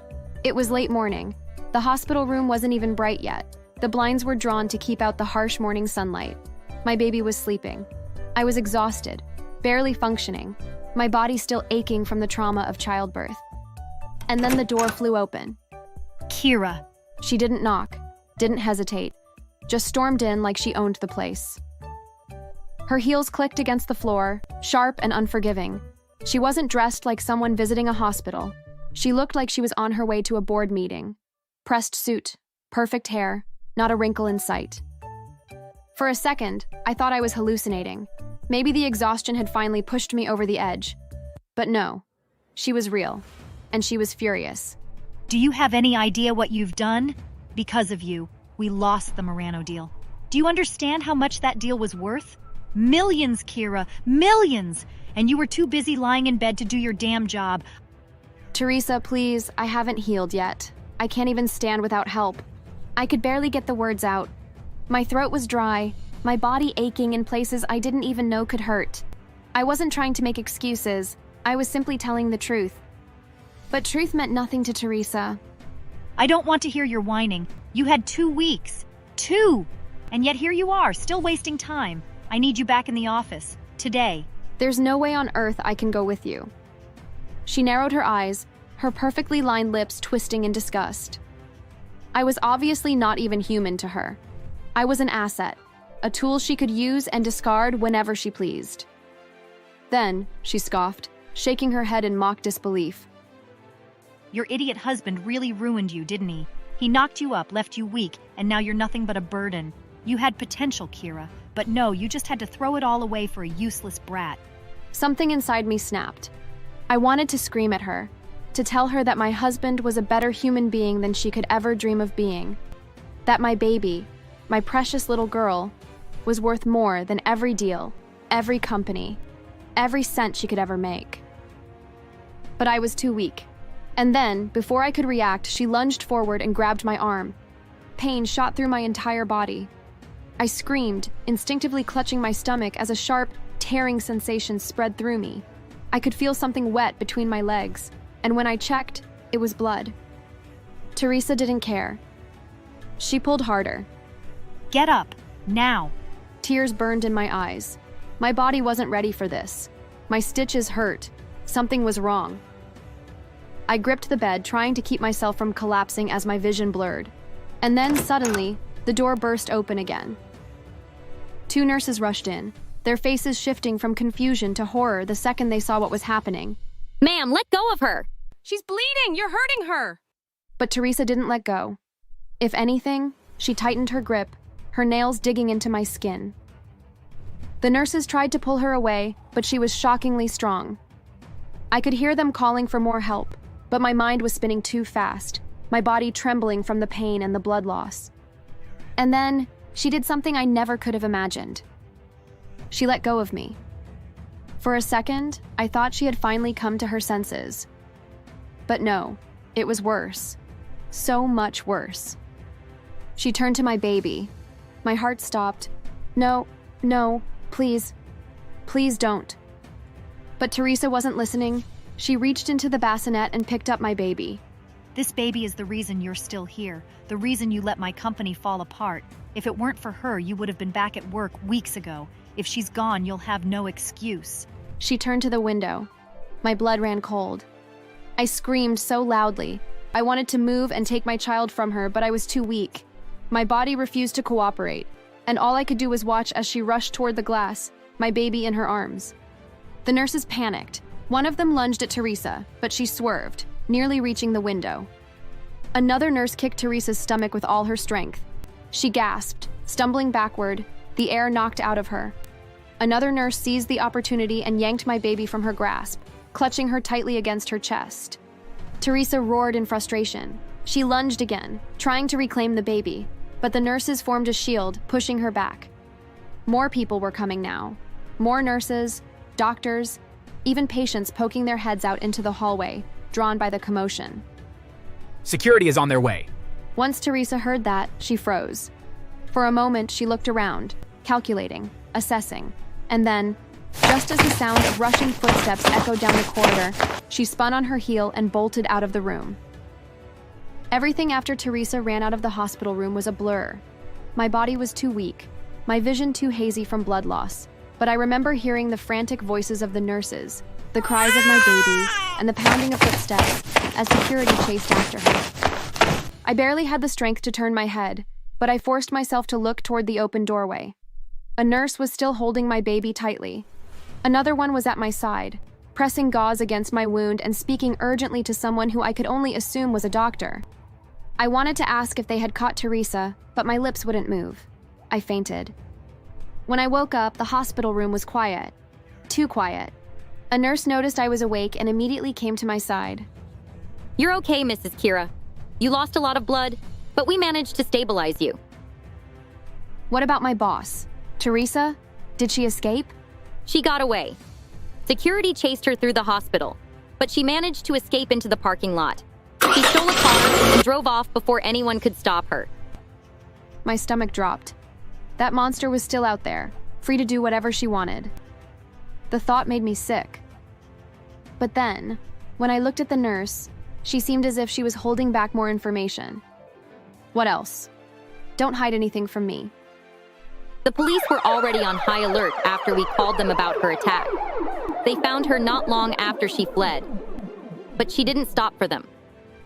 S1: It was late morning. The hospital room wasn't even bright yet. The blinds were drawn to keep out the harsh morning sunlight. My baby was sleeping. I was exhausted, barely functioning, my body still aching from the trauma of childbirth. And then the door flew open.
S3: Kira.
S1: She didn't knock, didn't hesitate, just stormed in like she owned the place. Her heels clicked against the floor, sharp and unforgiving. She wasn't dressed like someone visiting a hospital. She looked like she was on her way to a board meeting. Pressed suit, perfect hair, not a wrinkle in sight. For a second, I thought I was hallucinating. Maybe the exhaustion had finally pushed me over the edge. But no, she was real, and she was furious.
S3: Do you have any idea what you've done? Because of you, we lost the Morano deal. Do you understand how much that deal was worth? Millions, Kira, millions! And you were too busy lying in bed to do your damn job.
S1: Teresa, please, I haven't healed yet. I can't even stand without help. I could barely get the words out. My throat was dry, my body aching in places I didn't even know could hurt. I wasn't trying to make excuses. I was simply telling the truth. But truth meant nothing to Teresa.
S3: I don't want to hear your whining. You had 2 weeks. 2! And yet here you are, still wasting time. I need you back in the office. Today.
S1: There's no way on earth I can go with you. She narrowed her eyes, her perfectly lined lips twisting in disgust. I was obviously not even human to her. I was an asset, a tool she could use and discard whenever she pleased. Then, she scoffed, shaking her head in mock disbelief.
S3: Your idiot husband really ruined you, didn't he? He knocked you up, left you weak, and now you're nothing but a burden. You had potential, Kira, but no, you just had to throw it all away for a useless brat.
S1: Something inside me snapped. I wanted to scream at her, to tell her that my husband was a better human being than she could ever dream of being. That my baby, my precious little girl, was worth more than every deal, every company, every cent she could ever make. But I was too weak. And then, before I could react, she lunged forward and grabbed my arm. Pain shot through my entire body. I screamed, instinctively clutching my stomach as a sharp, tearing sensation spread through me. I could feel something wet between my legs, and when I checked, it was blood. Teresa didn't care. She pulled harder.
S3: Get up, now.
S1: Tears burned in my eyes. My body wasn't ready for this. My stitches hurt. Something was wrong. I gripped the bed, trying to keep myself from collapsing as my vision blurred. And then, suddenly, the door burst open again. 2 nurses rushed in, their faces shifting from confusion to horror the second they saw what was happening.
S4: Ma'am, let go of her!
S5: She's bleeding! You're hurting her!
S1: But Teresa didn't let go. If anything, she tightened her grip, her nails digging into my skin. The nurses tried to pull her away, but she was shockingly strong. I could hear them calling for more help, but my mind was spinning too fast, my body trembling from the pain and the blood loss. And then, she did something I never could have imagined. She let go of me. For a second, I thought she had finally come to her senses. But no, it was worse. So much worse. She turned to my baby. My heart stopped. No, please. Please don't. But Teresa wasn't listening. She reached into the bassinet and picked up my baby.
S3: This baby is the reason you're still here, the reason you let my company fall apart. If it weren't for her, you would have been back at work weeks ago. If she's gone, you'll have no excuse.
S1: She turned to the window. My blood ran cold. I screamed so loudly. I wanted to move and take my child from her, but I was too weak. My body refused to cooperate, and all I could do was watch as she rushed toward the glass, my baby in her arms. The nurses panicked. One of them lunged at Teresa, but she swerved, nearly reaching the window. Another nurse kicked Teresa's stomach with all her strength. She gasped, stumbling backward, the air knocked out of her. Another nurse seized the opportunity and yanked my baby from her grasp, clutching her tightly against her chest. Teresa roared in frustration. She lunged again, trying to reclaim the baby, but the nurses formed a shield, pushing her back. More people were coming now. More nurses, doctors, even patients poking their heads out into the hallway, drawn by the commotion.
S2: Security is on their way.
S1: Once Teresa heard that, she froze. For a moment, she looked around, calculating, assessing, and then, just as the sound of rushing footsteps echoed down the corridor, she spun on her heel and bolted out of the room. Everything after Teresa ran out of the hospital room was a blur. My body was too weak, my vision too hazy from blood loss, but I remember hearing the frantic voices of the nurses, the cries of my baby, and the pounding of footsteps as security chased after her. I barely had the strength to turn my head, but I forced myself to look toward the open doorway. A nurse was still holding my baby tightly. Another one was at my side, pressing gauze against my wound and speaking urgently to someone who I could only assume was a doctor. I wanted to ask if they had caught Teresa, but my lips wouldn't move. I fainted. When I woke up, the hospital room was quiet. Too quiet. A nurse noticed I was awake and immediately came to my side.
S4: You're okay, Mrs. Kira. You lost a lot of blood, but we managed to stabilize you.
S1: What about my boss? Teresa? Did she escape?
S4: She got away. Security chased her through the hospital, but she managed to escape into the parking lot. She stole a car and drove off before anyone could stop her.
S1: My stomach dropped. That monster was still out there, free to do whatever she wanted. The thought made me sick. But then, when I looked at the nurse, she seemed as if she was holding back more information. What else? Don't hide anything from me.
S4: The police were already on high alert after we called them about her attack. They found her not long after she fled. But she didn't stop for them.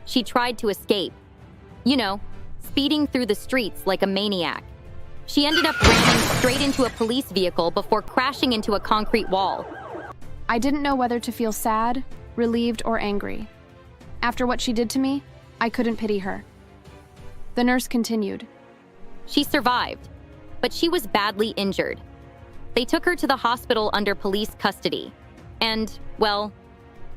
S4: She tried to escape. You know, speeding through the streets like a maniac. She ended up ramming straight into a police vehicle before crashing into a concrete wall.
S1: I didn't know whether to feel sad, relieved, or angry. After what she did to me, I couldn't pity her. The nurse continued.
S4: She survived, but she was badly injured. They took her to the hospital under police custody. And, well,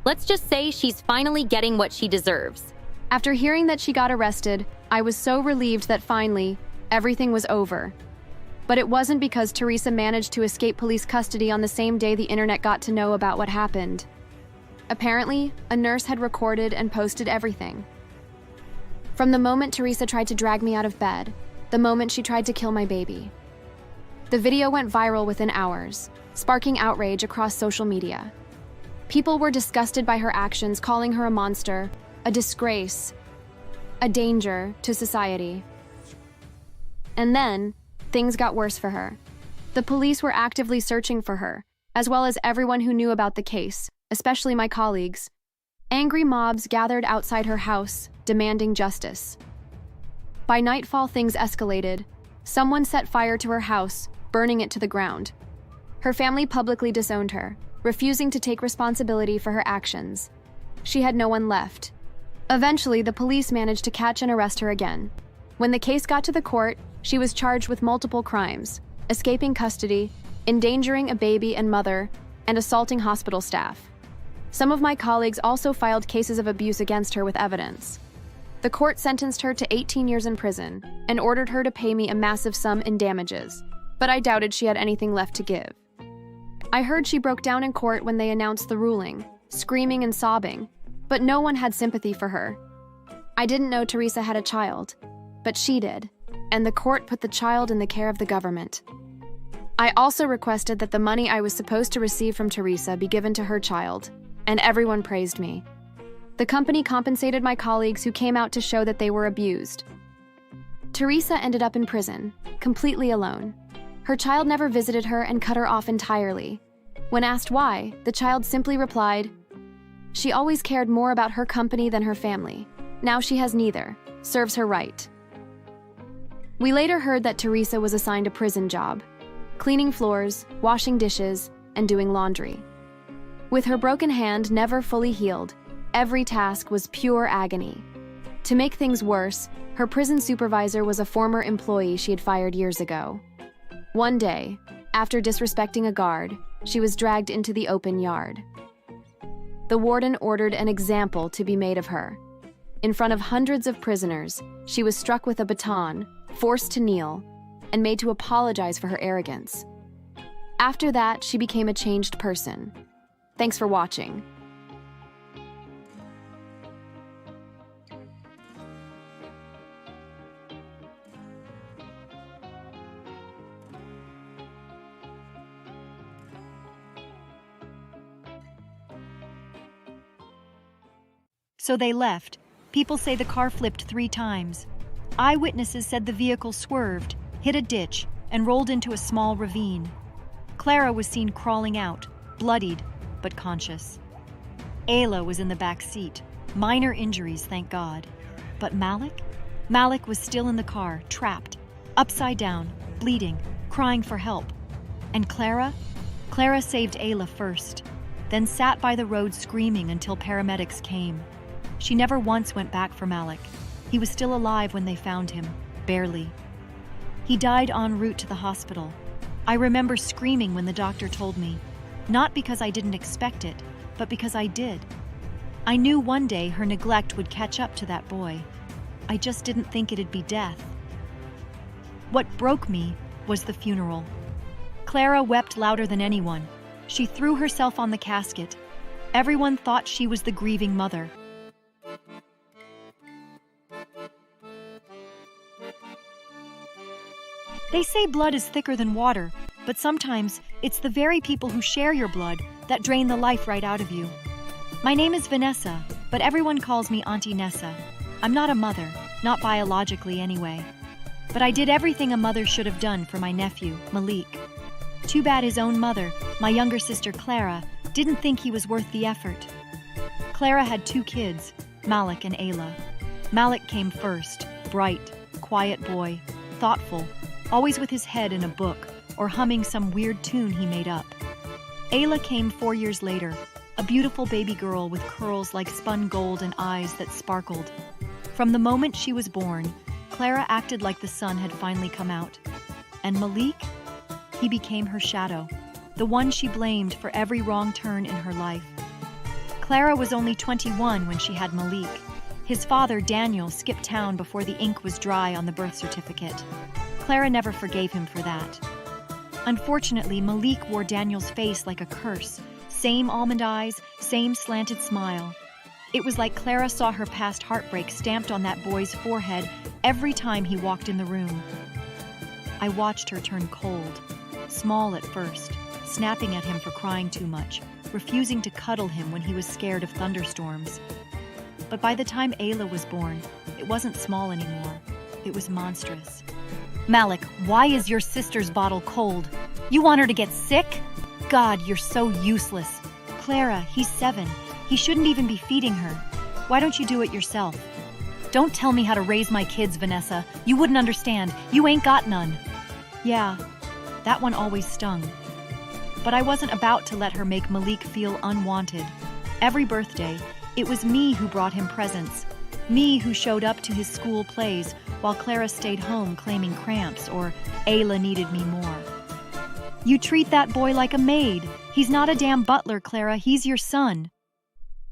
S4: let's just say she's finally getting what she deserves.
S1: After hearing that she got arrested, I was so relieved that finally, everything was over. But it wasn't because Teresa managed to escape police custody on the same day the internet got to know about what happened. Apparently, a nurse had recorded and posted everything. From the moment Teresa tried to drag me out of bed, the moment she tried to kill my baby. The video went viral within hours, sparking outrage across social media. People were disgusted by her actions, calling her a monster, a disgrace, a danger to society. And then, things got worse for her. The police were actively searching for her, as well as everyone who knew about the case, especially my colleagues. Angry mobs gathered outside her house, demanding justice. By nightfall, things escalated. Someone set fire to her house, burning it to the ground. Her family publicly disowned her, refusing to take responsibility for her actions. She had no one left. Eventually, the police managed to catch and arrest her again. When the case got to the court, she was charged with multiple crimes: escaping custody, endangering a baby and mother, and assaulting hospital staff. Some of my colleagues also filed cases of abuse against her with evidence. The court sentenced her to 18 years in prison and ordered her to pay me a massive sum in damages, but I doubted she had anything left to give. I heard she broke down in court when they announced the ruling, screaming and sobbing, but no one had sympathy for her. I didn't know Teresa had a child, but she did, and the court put the child in the care of the government. I also requested that the money I was supposed to receive from Teresa be given to her child, and everyone praised me. The company compensated my colleagues who came out to show that they were abused. Teresa ended up in prison, completely alone. Her child never visited her and cut her off entirely. When asked why, the child simply replied, "She always cared more about her company than her family. Now she has neither. Serves her right." We later heard that Teresa was assigned a prison job, cleaning floors, washing dishes, and doing laundry. With her broken hand never fully healed, every task was pure agony. To make things worse, her prison supervisor was a former employee she had fired years ago. One day, after disrespecting a guard, she was dragged into the open yard. The warden ordered an example to be made of her. In front of hundreds of prisoners, she was struck with a baton, forced to kneel, and made to apologize for her arrogance. After that, she became a changed person. Thanks for watching.
S3: So they left. People say the car flipped 3 times. Eyewitnesses said the vehicle swerved, hit a ditch, and rolled into a small ravine. Clara was seen crawling out, bloodied, but conscious. Ayla was in the back seat. Minor injuries, thank God. But Malik? Malik was still in the car, trapped, upside down, bleeding, crying for help. And Clara? Clara saved Ayla first, then sat by the road screaming until paramedics came. She never once went back for Malik. He was still alive when they found him, barely. He died en route to the hospital. I remember screaming when the doctor told me, not because I didn't expect it, but because I did. I knew one day her neglect would catch up to that boy. I just didn't think it'd be death. What broke me was the funeral. Clara wept louder than anyone. She threw herself on the casket. Everyone thought she was the grieving mother. They say blood is thicker than water, but sometimes it's the very people who share your blood that drain the life right out of you. My name is Vanessa, but everyone calls me Auntie Nessa. I'm not a mother, not biologically anyway. But I did everything a mother should have done for my nephew, Malik. Too bad his own mother, my younger sister Clara, didn't think he was worth the effort. Clara had 2 kids, Malik and Ayla. Malik came first, bright, quiet boy, thoughtful, always with his head in a book or humming some weird tune he made up. Ayla came 4 years later, a beautiful baby girl with curls like spun gold and eyes that sparkled. From the moment she was born, Clara acted like the sun had finally come out. And Malik? He became her shadow. the one she blamed for every wrong turn in her life. Clara was only 21 when she had Malik. His father, Daniel, skipped town before the ink was dry on the birth certificate. Clara never forgave him for that. Unfortunately, Malik wore Daniel's face like a curse. Same almond eyes, same slanted smile. It was like Clara saw her past heartbreak stamped on that boy's forehead every time he walked in the room. I watched her turn cold, small at first, snapping at him for crying too much, refusing to cuddle him when he was scared of thunderstorms. But by the time Ayla was born, it wasn't small anymore. It was monstrous.
S6: Malik, why is your sister's bottle cold? You want her to get sick? God, you're so useless.
S3: Clara, he's 7. He shouldn't even be feeding her. Why don't you do it yourself?
S6: Don't tell me how to raise my kids, Vanessa. You wouldn't understand. You ain't got none.
S3: Yeah, that one always stung. But I wasn't about to let her make Malik feel unwanted. Every birthday, it was me who brought him presents. Me who showed up to his school plays while Clara stayed home claiming cramps or Ayla needed me more. You treat that boy like a maid. He's not a damn butler, Clara. He's your son.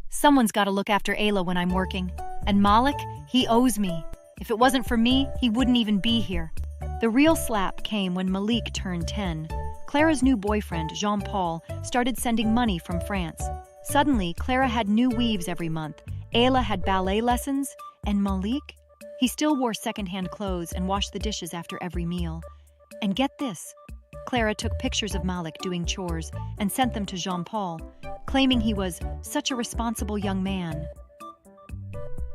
S6: Someone's got to look after Ayla when I'm working. And Malik, he owes me. If it wasn't for me, he wouldn't even be here.
S3: The real slap came when Malik turned 10. Clara's new boyfriend, Jean-Paul, started sending money from France. Suddenly, Clara had new weaves every month. Ayla had ballet lessons, and Malik? He still wore secondhand clothes and washed the dishes after every meal. And get this, Clara took pictures of Malik doing chores and sent them to Jean-Paul, claiming he was such a responsible young man.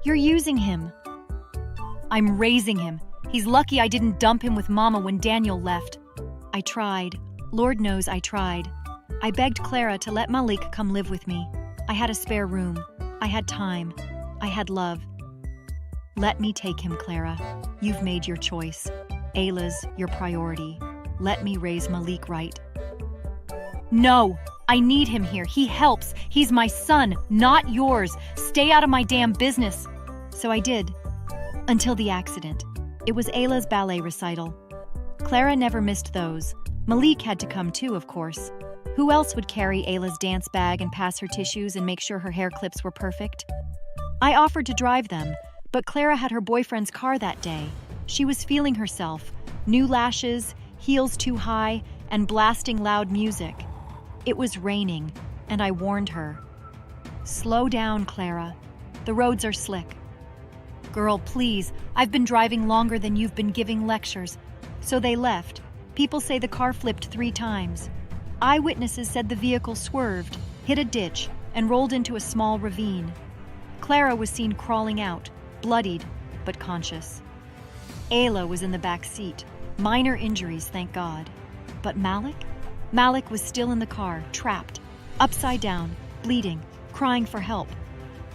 S3: You're using him.
S6: I'm raising him. He's lucky I didn't dump him with Mama when Daniel left.
S3: I tried. Lord knows I tried. I begged Clara to let Malik come live with me. I had a spare room. I had time. I had love. Let me take him, Clara. You've made your choice. Ayla's your priority. Let me raise Malik right.
S6: No, I need him here. He helps. He's my son, not yours. Stay out of my damn business.
S3: So I did. Until the accident. It was Ayla's ballet recital. Clara never missed those. Malik had to come too, of course. Who else would carry Ayla's dance bag and pass her tissues and make sure her hair clips were perfect? I offered to drive them, but Clara had her boyfriend's car that day. She was feeling herself. New lashes, heels too high, and blasting loud music. It was raining, and I warned her. Slow down, Clara. The roads are slick.
S6: Girl, please. I've been driving longer than you've been giving lectures.
S3: So they left. People say the car flipped 3 times. Eyewitnesses said the vehicle swerved, hit a ditch, and rolled into a small ravine. Clara was seen crawling out, bloodied, but conscious. Ayla was in the back seat. Minor injuries, thank God. But Malik? Malik was still in the car, trapped, upside down, bleeding, crying for help.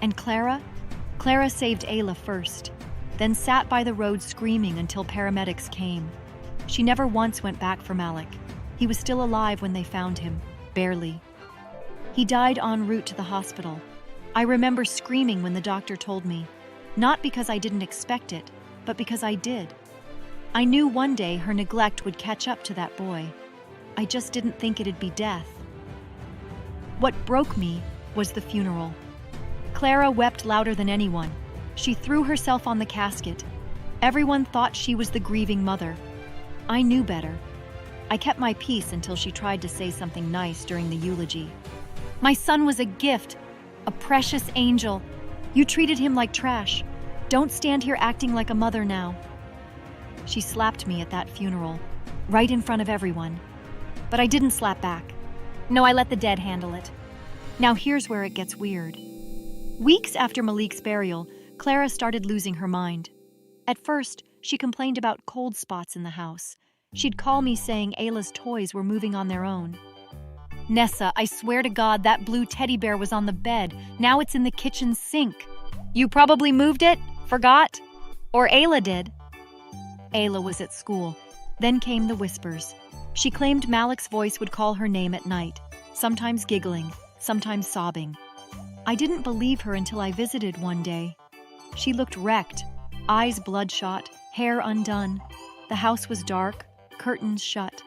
S3: And Clara? Clara saved Ayla first, then sat by the road screaming until paramedics came. She never once went back for Malik. He was still alive when they found him, barely. He died en route to the hospital. I remember screaming when the doctor told me, not because I didn't expect it, but because I did. I knew one day her neglect would catch up to that boy. I just didn't think it'd be death. What broke me was the funeral. Clara wept louder than anyone. She threw herself on the casket. Everyone thought she was the grieving mother. I knew better. I kept my peace until she tried to say something nice during the eulogy. My son was a gift, a precious angel. You treated him like trash. Don't stand here acting like a mother now. She slapped me at that funeral, right in front of everyone. But I didn't slap back. No, I let the dead handle it. Now here's where it gets weird. Weeks after Malik's burial, Clara started losing her mind. At first, she complained about cold spots in the house. She'd call me saying Ayla's toys were moving on their own.
S6: Nessa, I swear to God that blue teddy bear was on the bed. Now it's in the kitchen sink.
S3: You probably moved it, forgot? Or Ayla did. Ayla was at school. Then came the whispers. She claimed Malik's voice would call her name at night, sometimes giggling, sometimes sobbing. I didn't believe her until I visited one day. She looked wrecked, eyes bloodshot, hair undone. The house was dark, curtains shut.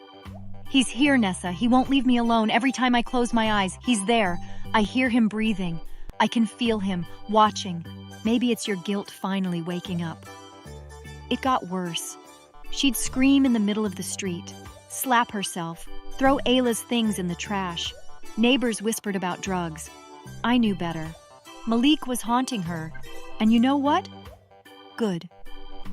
S6: He's here, Nessa. He won't leave me alone. Every time I close my eyes, he's there. I hear him breathing. I can feel him, watching. Maybe it's your guilt finally waking up. It got worse. She'd scream in the middle of the street, slap herself, throw Ayla's things in the trash. Neighbors whispered about drugs. I knew better. Malik was haunting her. And you know what? Good.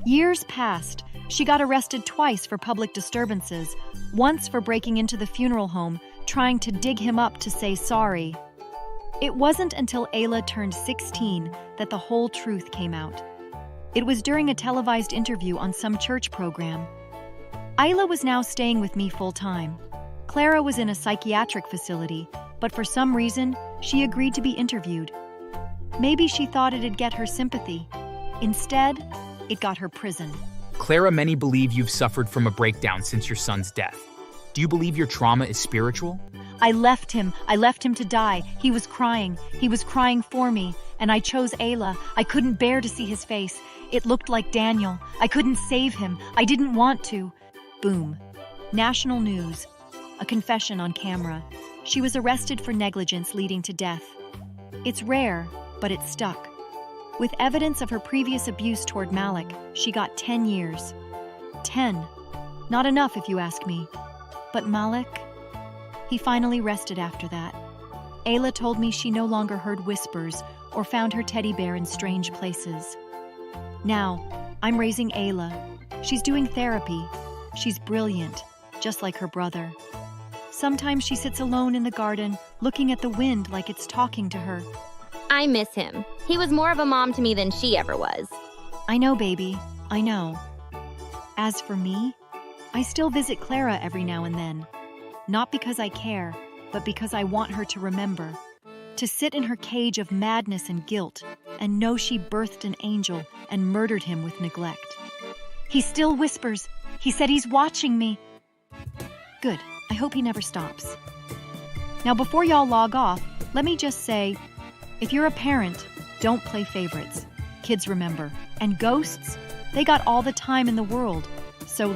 S6: Years passed. She got arrested twice for public disturbances, once for breaking into the funeral home, trying to dig him up to say sorry. It wasn't until Ayla turned 16 that the whole truth came out. It was during a televised interview on some church program. Ayla was now staying with me full-time. Clara was in a psychiatric facility, but for some reason, she agreed to be interviewed. Maybe she thought it'd get her sympathy. Instead, it got her prison.
S2: Clara, many believe you've suffered from a breakdown since your son's death. Do you believe your trauma is spiritual?
S6: I left him to die. He was crying for me, and I chose Ayla. I couldn't bear to see his face. It looked like Daniel. I couldn't save him. I didn't want to. Boom. National news. A confession on camera. She was arrested for negligence leading to death. It's rare, but it stuck. With evidence of her previous abuse toward Malik, she got 10 years. 10. Not enough if you ask me. But Malik? He finally rested after that. Ayla told me she no longer heard whispers or found her teddy bear in strange places. Now, I'm raising Ayla. She's doing therapy. She's brilliant, just like her brother. Sometimes she sits alone in the garden, looking at the wind like it's talking to her.
S4: I miss him. He was more of a mom to me than she ever was.
S6: I know, baby. I know. As for me, I still visit Clara every now and then. Not because I care, but because I want her to remember. To sit in her cage of madness and guilt and know she birthed an angel and murdered him with neglect. He still whispers. He said he's watching me. Good. I hope he never stops. Now, before y'all log off, let me just say, if you're a parent, don't play favorites. Kids remember. And ghosts, they got all the time in the world. So,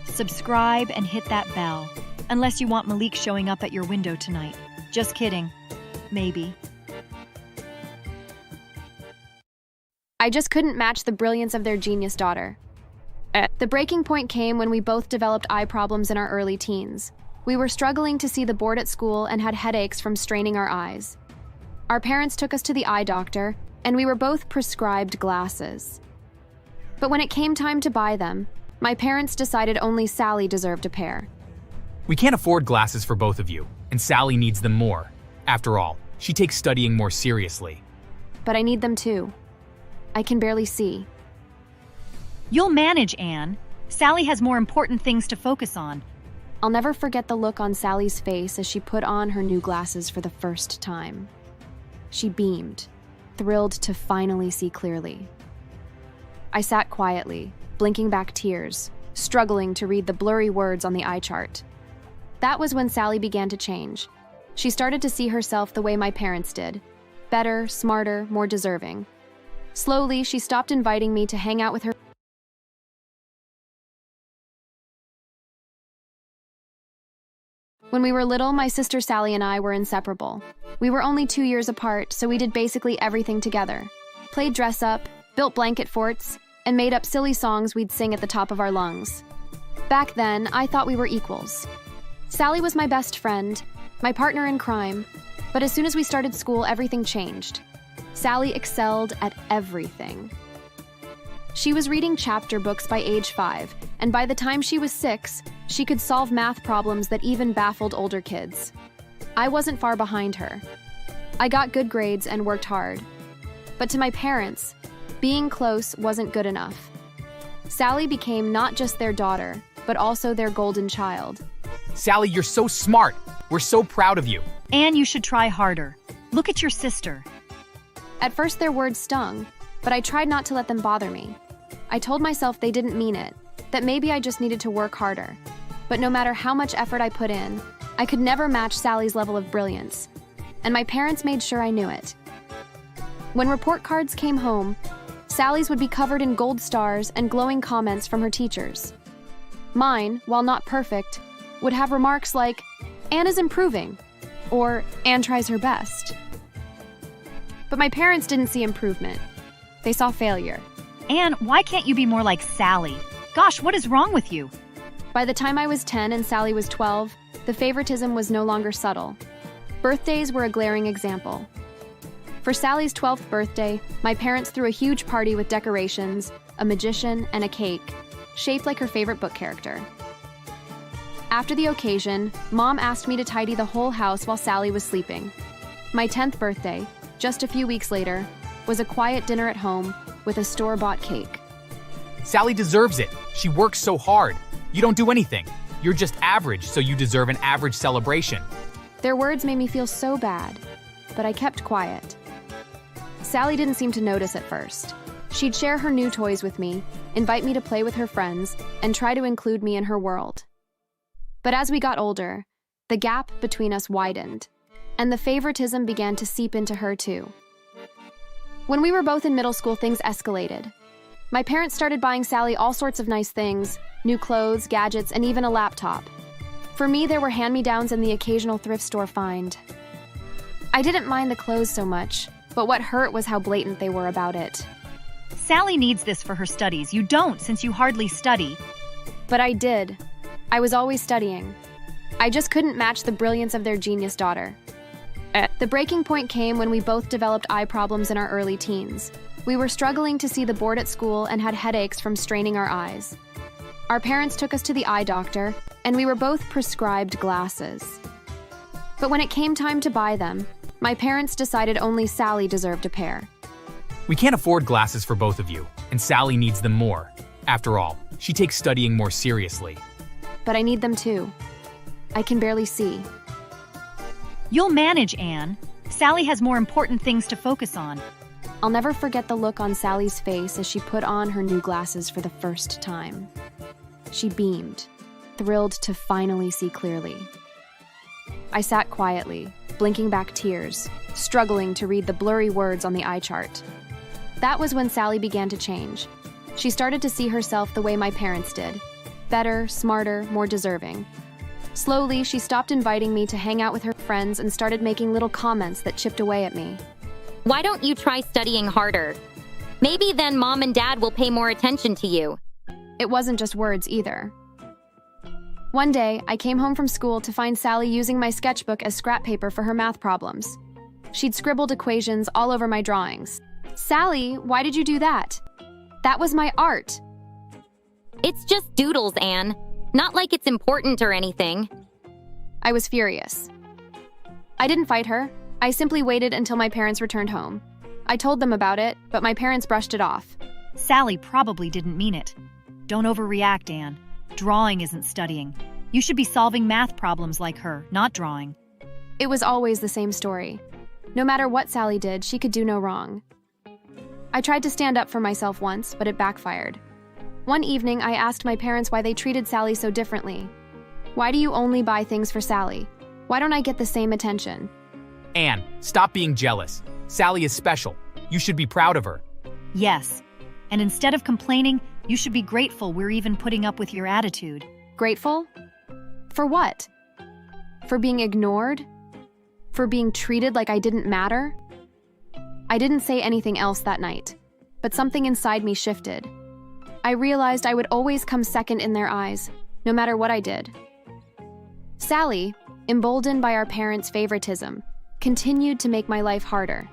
S6: subscribe and hit that bell. Unless you want Malik showing up at your window tonight. Just kidding. Maybe.
S1: I just couldn't match the brilliance of their genius daughter. The breaking point came when we both developed eye problems in our early teens. We were struggling to see the board at school and had headaches from straining our eyes. Our parents took us to the eye doctor, and we were both prescribed glasses. But when it came time to buy them, my parents decided only Sally deserved a pair.
S2: We can't afford glasses for both of you, and Sally needs them more. After all, she takes studying more seriously.
S1: But I need them too. I can barely see.
S6: You'll manage, Anne. Sally has more important things to focus on.
S1: I'll never forget the look on Sally's face as she put on her new glasses for the first time. She beamed, thrilled to finally see clearly. I sat quietly, blinking back tears, struggling to read the blurry words on the eye chart. That was when Sally began to change. She started to see herself the way my parents did. Better, smarter, more deserving. Slowly, she stopped inviting me to hang out with her. When we were little, my sister Sally and I were inseparable. We were only 2 years apart, so we did basically everything together. Played dress-up, built blanket forts, and made up silly songs we'd sing at the top of our lungs. Back then, I thought we were equals. Sally was my best friend, my partner in crime, but as soon as we started school, everything changed. Sally excelled at everything. She was reading chapter books by age 5, and by the time she was 6, she could solve math problems that even baffled older kids. I wasn't far behind her. I got good grades and worked hard. But to my parents, being close wasn't good enough. Sally became not just their daughter, but also their golden child.
S2: Sally, you're so smart. We're so proud of you.
S6: Anne, you should try harder. Look at your sister.
S1: At first, their words stung, but I tried not to let them bother me. I told myself they didn't mean it, that maybe I just needed to work harder. But no matter how much effort I put in, I could never match Sally's level of brilliance. And my parents made sure I knew it. When report cards came home, Sally's would be covered in gold stars and glowing comments from her teachers. Mine, while not perfect, would have remarks like, "Anne is improving," or "Anne tries her best." But my parents didn't see improvement. They saw failure.
S6: Anne, why can't you be more like Sally? Gosh, what is wrong with you?
S1: By the time I was 10 and Sally was 12, the favoritism was no longer subtle. Birthdays were a glaring example. For Sally's 12th birthday, my parents threw a huge party with decorations, a magician, and a cake, shaped like her favorite book character. After the occasion, Mom asked me to tidy the whole house while Sally was sleeping. My 10th birthday, just a few weeks later, was a quiet dinner at home with a store-bought cake.
S2: Sally deserves it. She works so hard. You don't do anything. You're just average, so you deserve an average celebration.
S1: Their words made me feel so bad, but I kept quiet. Sally didn't seem to notice at first. She'd share her new toys with me, invite me to play with her friends, and try to include me in her world. But as we got older, the gap between us widened, and the favoritism began to seep into her too. When we were both in middle school, things escalated. My parents started buying Sally all sorts of nice things, new clothes, gadgets, and even a laptop. For me, there were hand-me-downs and the occasional thrift store find. I didn't mind the clothes so much, but what hurt was how blatant they were about it.
S6: Sally needs this for her studies. You don't, since you hardly study.
S1: But I did. I was always studying. I just couldn't match the brilliance of their genius daughter. The breaking point came when we both developed eye problems in our early teens. We were struggling to see the board at school and had headaches from straining our eyes. Our parents took us to the eye doctor, and we were both prescribed glasses. But when it came time to buy them, my parents decided only Sally deserved a pair.
S2: We can't afford glasses for both of you, and Sally needs them more. After all, she takes studying more seriously.
S1: But I need them too. I can barely see.
S6: You'll manage, Anne. Sally has more important things to focus on.
S1: I'll never forget the look on Sally's face as she put on her new glasses for the first time. She beamed, thrilled to finally see clearly. I sat quietly, blinking back tears, struggling to read the blurry words on the eye chart. That was when Sally began to change. She started to see herself the way my parents did. Better, smarter, more deserving. Slowly, she stopped inviting me to hang out with her friends and started making little comments that chipped away at me.
S4: Why don't you try studying harder? Maybe then Mom and Dad will pay more attention to you.
S1: It wasn't just words either. One day, I came home from school to find Sally using my sketchbook as scrap paper for her math problems. She'd scribbled equations all over my drawings. "Sally, why did you do that?" "That was my art."
S4: It's just doodles, Anne. Not like it's important or anything.
S1: I was furious. I didn't fight her. I simply waited until my parents returned home. I told them about it, but my parents brushed it off.
S6: Sally probably didn't mean it. Don't overreact, Anne. Drawing isn't studying. You should be solving math problems like her, not drawing.
S1: It was always the same story. No matter what Sally did, she could do no wrong. I tried to stand up for myself once, but it backfired. One evening, I asked my parents why they treated Sally so differently. "Why do you only buy things for Sally? Why don't I get the same attention?"
S2: Anne, stop being jealous. Sally is special. You should be proud of her.
S6: Yes. And instead of complaining, you should be grateful we're even putting up with your attitude.
S1: Grateful? For what? For being ignored? For being treated like I didn't matter? I didn't say anything else that night, but something inside me shifted. I realized I would always come second in their eyes, no matter what I did. Sally, emboldened by our parents' favoritism, continued to make my life harder.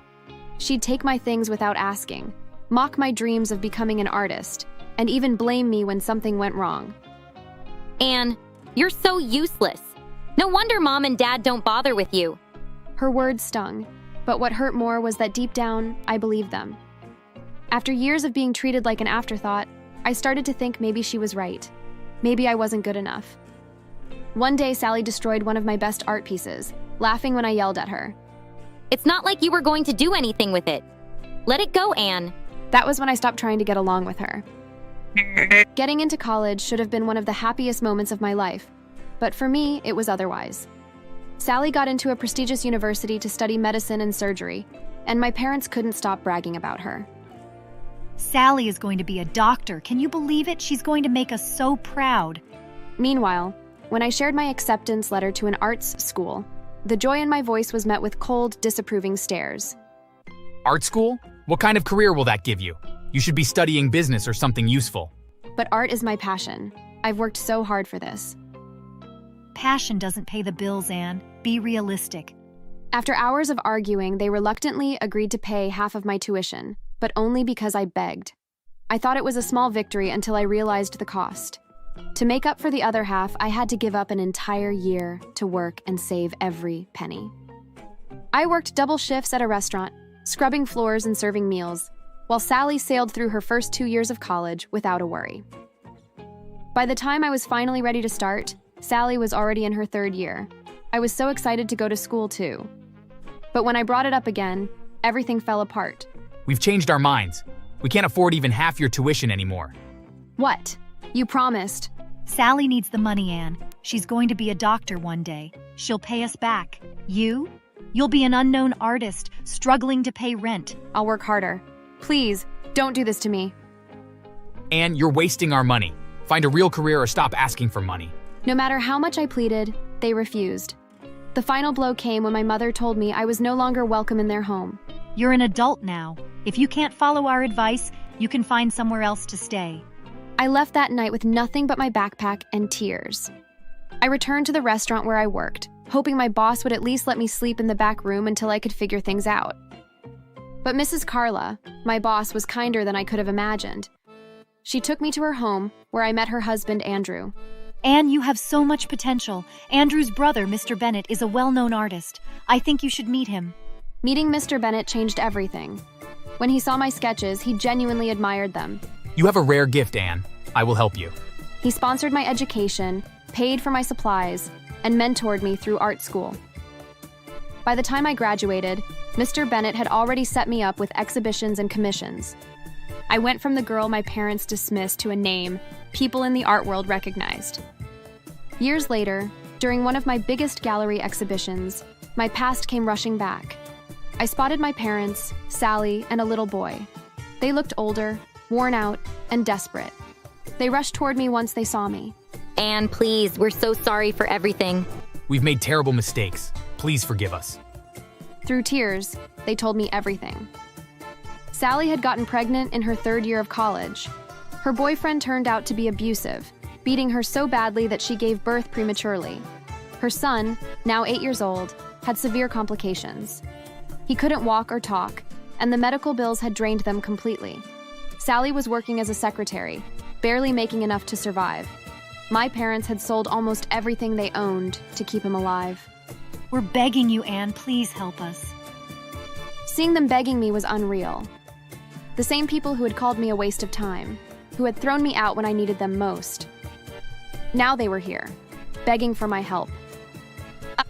S1: She'd take my things without asking, mock my dreams of becoming an artist, and even blame me when something went wrong.
S4: Anne, you're so useless. No wonder Mom and Dad don't bother with you.
S1: Her words stung, but what hurt more was that deep down, I believed them. After years of being treated like an afterthought, I started to think maybe she was right. Maybe I wasn't good enough. One day, Sally destroyed one of my best art pieces, laughing when I yelled at her.
S4: It's not like you were going to do anything with it. Let it go, Anne.
S1: That was when I stopped trying to get along with her. Getting into college should have been one of the happiest moments of my life, but for me, it was otherwise. Sally got into a prestigious university to study medicine and surgery, and my parents couldn't stop bragging about her.
S6: Sally is going to be a doctor. Can you believe it? She's going to make us so proud.
S1: Meanwhile, when I shared my acceptance letter to an arts school, the joy in my voice was met with cold, disapproving stares.
S2: Art school? What kind of career will that give you? You should be studying business or something useful.
S1: But art is my passion. I've worked so hard for this.
S6: Passion doesn't pay the bills, Anne. Be realistic.
S1: After hours of arguing, they reluctantly agreed to pay half of my tuition, but only because I begged. I thought it was a small victory until I realized the cost. To make up for the other half, I had to give up an entire year to work and save every penny. I worked double shifts at a restaurant, scrubbing floors and serving meals, while Sally sailed through her first 2 years of college without a worry. By the time I was finally ready to start, Sally was already in her 3rd year. I was so excited to go to school too. But when I brought it up again, everything fell apart.
S2: We've changed our minds. We can't afford even half your tuition anymore.
S1: What? You promised.
S6: Sally needs the money, Anne. She's going to be a doctor one day. She'll pay us back. You? You'll be an unknown artist, struggling to pay rent.
S1: I'll work harder. Please, don't do this to me.
S2: Anne, you're wasting our money. Find a real career or stop asking for money.
S1: No matter how much I pleaded, they refused. The final blow came when my mother told me I was no longer welcome in their home.
S6: You're an adult now. If you can't follow our advice, you can find somewhere else to stay.
S1: I left that night with nothing but my backpack and tears. I returned to the restaurant where I worked, hoping my boss would at least let me sleep in the back room until I could figure things out. But Mrs. Carla, my boss, was kinder than I could have imagined. She took me to her home, where I met her husband, Andrew.
S6: Anne, you have so much potential. Andrew's brother, Mr. Bennett, is a well-known artist. I think you should meet him.
S1: Meeting Mr. Bennett changed everything. When he saw my sketches, he genuinely admired them.
S2: You have a rare gift, Anne. I will help you.
S1: He sponsored my education, paid for my supplies, and mentored me through art school. By the time I graduated, Mr. Bennett had already set me up with exhibitions and commissions. I went from the girl my parents dismissed to a name people in the art world recognized. Years later, during one of my biggest gallery exhibitions, my past came rushing back. I spotted my parents, Sally, and a little boy. They looked older, worn out, and desperate. They rushed toward me once they saw me.
S4: Anne, please, we're so sorry for everything.
S2: We've made terrible mistakes. Please forgive us.
S1: Through tears, they told me everything. Sally had gotten pregnant in her 3rd year of college. Her boyfriend turned out to be abusive, beating her so badly that she gave birth prematurely. Her son, now 8 years old, had severe complications. He couldn't walk or talk, and the medical bills had drained them completely. Sally was working as a secretary, barely making enough to survive. My parents had sold almost everything they owned to keep him alive.
S6: We're begging you, Anne, please help us.
S1: Seeing them begging me was unreal. The same people who had called me a waste of time, who had thrown me out when I needed them most. Now they were here, begging for my help.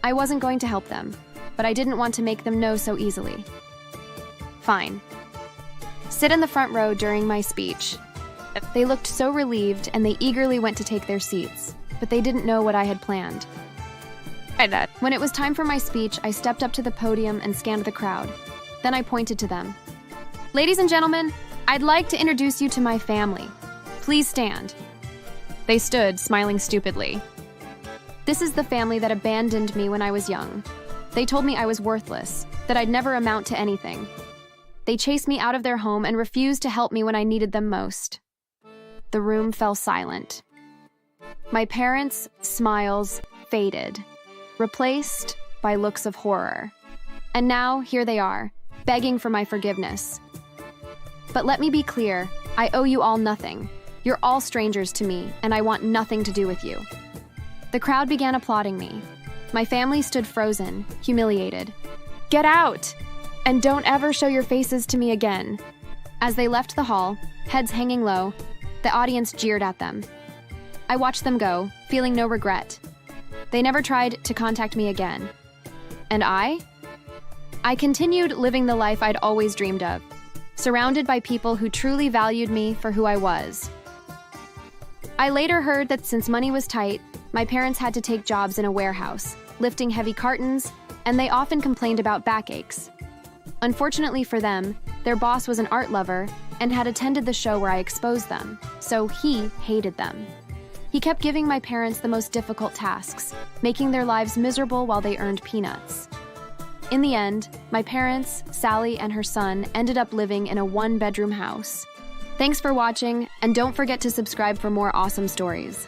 S1: I wasn't going to help them, but I didn't want to make them know so easily. Fine. Sit in the front row during my speech. They looked so relieved and they eagerly went to take their seats, but they didn't know what I had planned. When it was time for my speech, I stepped up to the podium and scanned the crowd. Then I pointed to them. Ladies and gentlemen, I'd like to introduce you to my family. Please stand. They stood, smiling stupidly. This is the family that abandoned me when I was young. They told me I was worthless, that I'd never amount to anything. They chased me out of their home and refused to help me when I needed them most. The room fell silent. My parents' smiles faded, replaced by looks of horror. And now, here they are, begging for my forgiveness. But let me be clear, I owe you all nothing. You're all strangers to me, and I want nothing to do with you. The crowd began applauding me. My family stood frozen, humiliated. Get out! And don't ever show your faces to me again. As they left the hall, heads hanging low, the audience jeered at them. I watched them go, feeling no regret. They never tried to contact me again. And I continued living the life I'd always dreamed of, surrounded by people who truly valued me for who I was. I later heard that since money was tight, my parents had to take jobs in a warehouse, lifting heavy cartons, and they often complained about backaches. Unfortunately for them, their boss was an art lover and had attended the show where I exposed them, so he hated them. He kept giving my parents the most difficult tasks, making their lives miserable while they earned peanuts. In the end, my parents, Sally and her son, ended up living in a one-bedroom house. Thanks for watching, and don't forget to subscribe for more awesome stories.